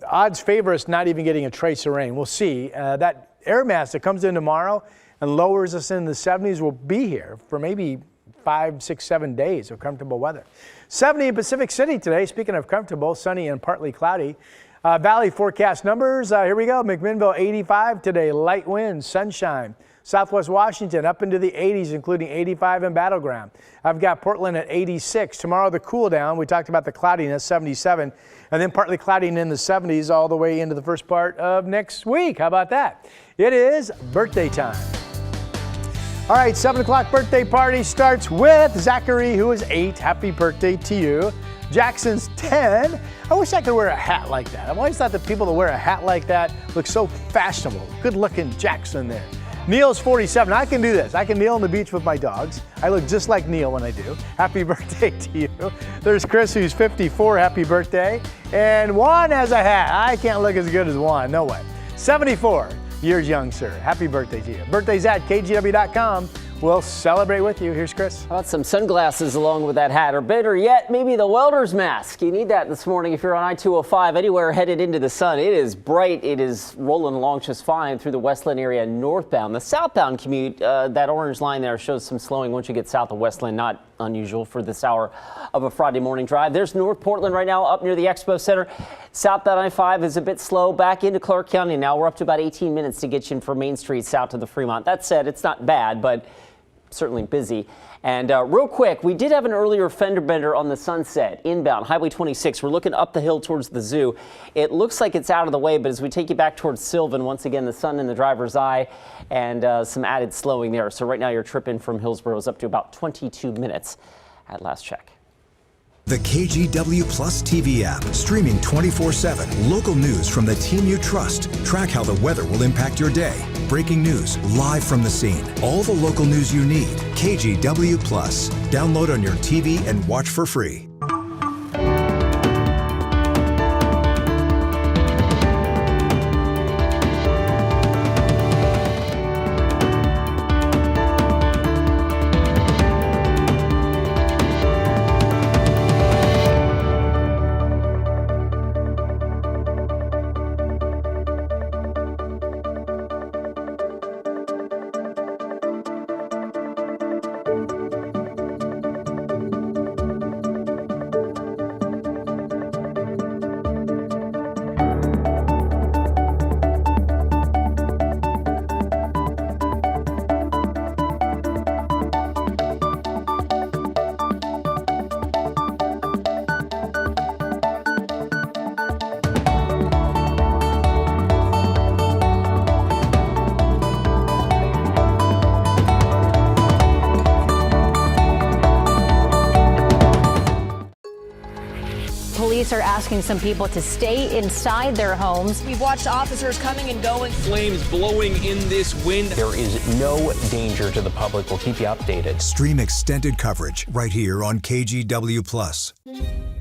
Speaker 5: odds favor us not even getting a trace of rain. We'll see. That air mass that comes in tomorrow and lowers us in the 70s will be here for maybe 5, 6, 7 days of comfortable weather. 70 in Pacific City today. Speaking of comfortable, sunny and partly cloudy. Valley forecast numbers. Here we go. McMinnville 85 today. Light winds, sunshine. Southwest Washington up into the 80s, including 85 in Battleground. I've got Portland at 86. Tomorrow the cool down. We talked about the cloudiness, 77. And then partly cloudy in the 70s all the way into the first part of next week. How about that? It is birthday time. All right, 7 o'clock birthday party starts with Zachary, who is 8. Happy birthday to you. Jackson's 10. I wish I could wear a hat like that. I've always thought that people that wear a hat like that look so fashionable. Good looking Jackson there. Neil's 47. I can do this. I can kneel on the beach with my dogs. I look just like Neil when I do. Happy birthday to you. There's Chris, who's 54. Happy birthday. And Juan has a hat. I can't look as good as Juan. No way. 74 years young, sir. Happy birthday to you. Birthdays at KGW.com. We'll celebrate with you. Here's Chris.
Speaker 6: How about some sunglasses along with that hat, or better yet, maybe the welder's mask. You need that this morning if you're on I-205 anywhere headed into the sun. It is bright. It is rolling along just fine through the Westland area northbound. The southbound commute, that orange line there shows some slowing once you get south of Westland. Not unusual for this hour of a Friday morning drive. There's North Portland right now up near the Expo Center. Southbound I-5 is a bit slow back into Clark County. Now we're up to about 18 minutes to get you in from Main Street south to the Fremont. That said, it's not bad, but certainly busy. And real quick, we did have an earlier fender bender on the Sunset inbound Highway 26. We're looking up the hill towards the zoo. It looks like it's out of the way, but as we take you back towards Sylvan, once again, the sun in the driver's eye and some added slowing there. So right now your trip in from Hillsborough is up to about 22 minutes at last check.
Speaker 18: The KGW Plus TV app, streaming 24/7. Local news from the team you trust. Track how the weather will impact your day. Breaking news, live from the scene. All the local news you need. KGW Plus. Download on your TV and watch for free.
Speaker 3: police are asking some people to stay inside their homes.
Speaker 21: We've watched officers coming and going.
Speaker 16: Flames blowing in this wind.
Speaker 22: There is no danger to the public. We'll keep you updated.
Speaker 18: Stream extended coverage right here on KGW+.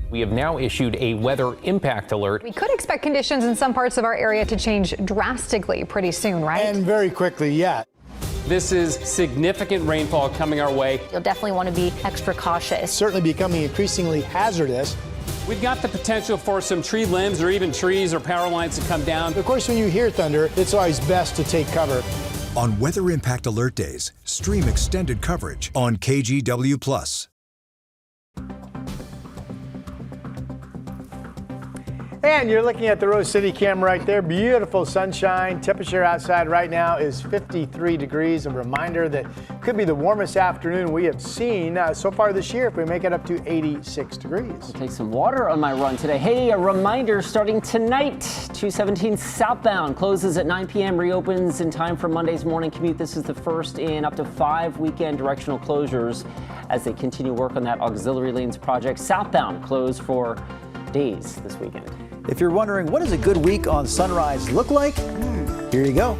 Speaker 22: We have now issued a weather impact alert.
Speaker 7: We could expect conditions in some parts of our area to change drastically pretty soon, right?
Speaker 5: And very quickly, yeah.
Speaker 16: This is significant rainfall coming our way.
Speaker 3: You'll definitely want to be extra cautious.
Speaker 5: Certainly becoming increasingly hazardous.
Speaker 16: We've got the potential for some tree limbs or even trees or power lines to come down.
Speaker 5: Of course, when you hear thunder, it's always best to take cover.
Speaker 18: On Weather Impact Alert Days, stream extended coverage on KGW+.
Speaker 5: And you're looking at the Rose City camera right there. Beautiful sunshine. Temperature outside right now is 53 degrees. A reminder that could be the warmest afternoon we have seen so far this year if we make it up to 86 degrees.
Speaker 6: I'll take some water on my run today. Hey, a reminder starting tonight, 217 southbound closes at 9 p.m., reopens in time for Monday's morning commute. This is the first in up to 5 weekend directional closures as they continue work on that auxiliary lanes project. Southbound closed for days this weekend.
Speaker 2: If you're wondering what does a good week on Sunrise look like, here you go.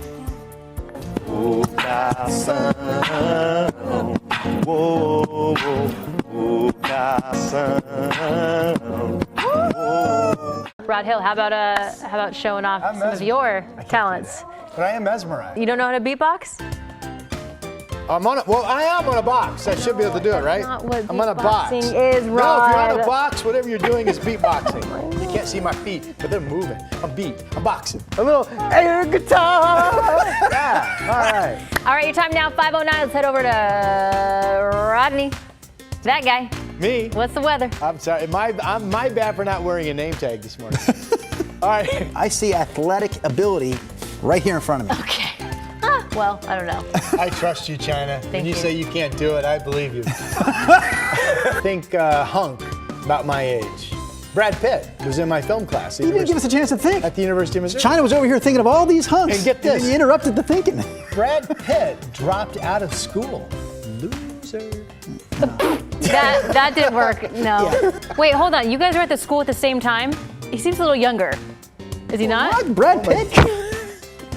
Speaker 3: Rod Hill, how about showing off some of your talents?
Speaker 5: But I am mesmerized.
Speaker 3: You don't know how to beatbox?
Speaker 5: I am on a box. I should be able to do it, right?
Speaker 3: Not what
Speaker 5: I'm on a box.
Speaker 3: beatboxing is,
Speaker 5: No,
Speaker 3: Rod.
Speaker 5: if you're on a box, whatever you're doing is beatboxing. You can't see my feet, but they're moving. I'm boxing. A little air guitar. Yeah, all right.
Speaker 3: All right, your time now, 5:09. Let's head over to Rodney. That guy.
Speaker 5: Me?
Speaker 3: What's the weather?
Speaker 5: I'm sorry. My bad for not wearing a name tag this morning. All right.
Speaker 2: I see athletic ability right here in front of me.
Speaker 3: Okay. Well, I don't know.
Speaker 5: I trust you, China. When you
Speaker 3: you.
Speaker 5: say you can't do it, I believe you. Think hunk about my age. Brad Pitt was in my film class.
Speaker 2: You didn't give us a chance to think.
Speaker 5: At the University of Missouri.
Speaker 2: China was over here thinking of all these hunks.
Speaker 5: And get this.
Speaker 2: And then you interrupted the thinking.
Speaker 5: Brad Pitt dropped out of school. Loser.
Speaker 3: That didn't work. No.
Speaker 2: Yeah.
Speaker 3: Wait, hold on. You guys are at the school at the same time? He seems a little younger. Is he not?
Speaker 2: What? Brad Pitt?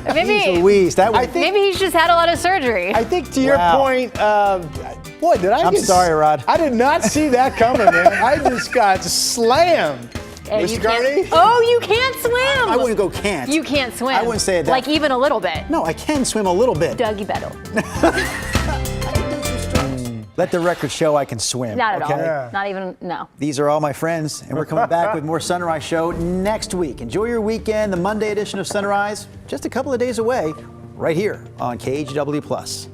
Speaker 3: Maybe.
Speaker 2: Jeez Louise, that was.
Speaker 3: Maybe he's just had a lot of surgery.
Speaker 5: I think to your point, boy, did I
Speaker 2: I'm sorry, Rod.
Speaker 5: I did not see that coming, man. I just got slammed. Mr. Garney?
Speaker 3: Oh, you can't swim.
Speaker 2: I wouldn't go can't.
Speaker 3: You can't swim.
Speaker 2: I wouldn't say that.
Speaker 3: Like even a little bit.
Speaker 2: No, I can swim a little bit.
Speaker 3: Dougie Bettle.
Speaker 2: Let the record show I can swim.
Speaker 3: Not at all.
Speaker 5: Yeah.
Speaker 3: Not even, no.
Speaker 2: These are all my friends, and we're coming back with more Sunrise Show next week. Enjoy your weekend. The Monday edition of Sunrise, just a couple of days away, right here on KGW+.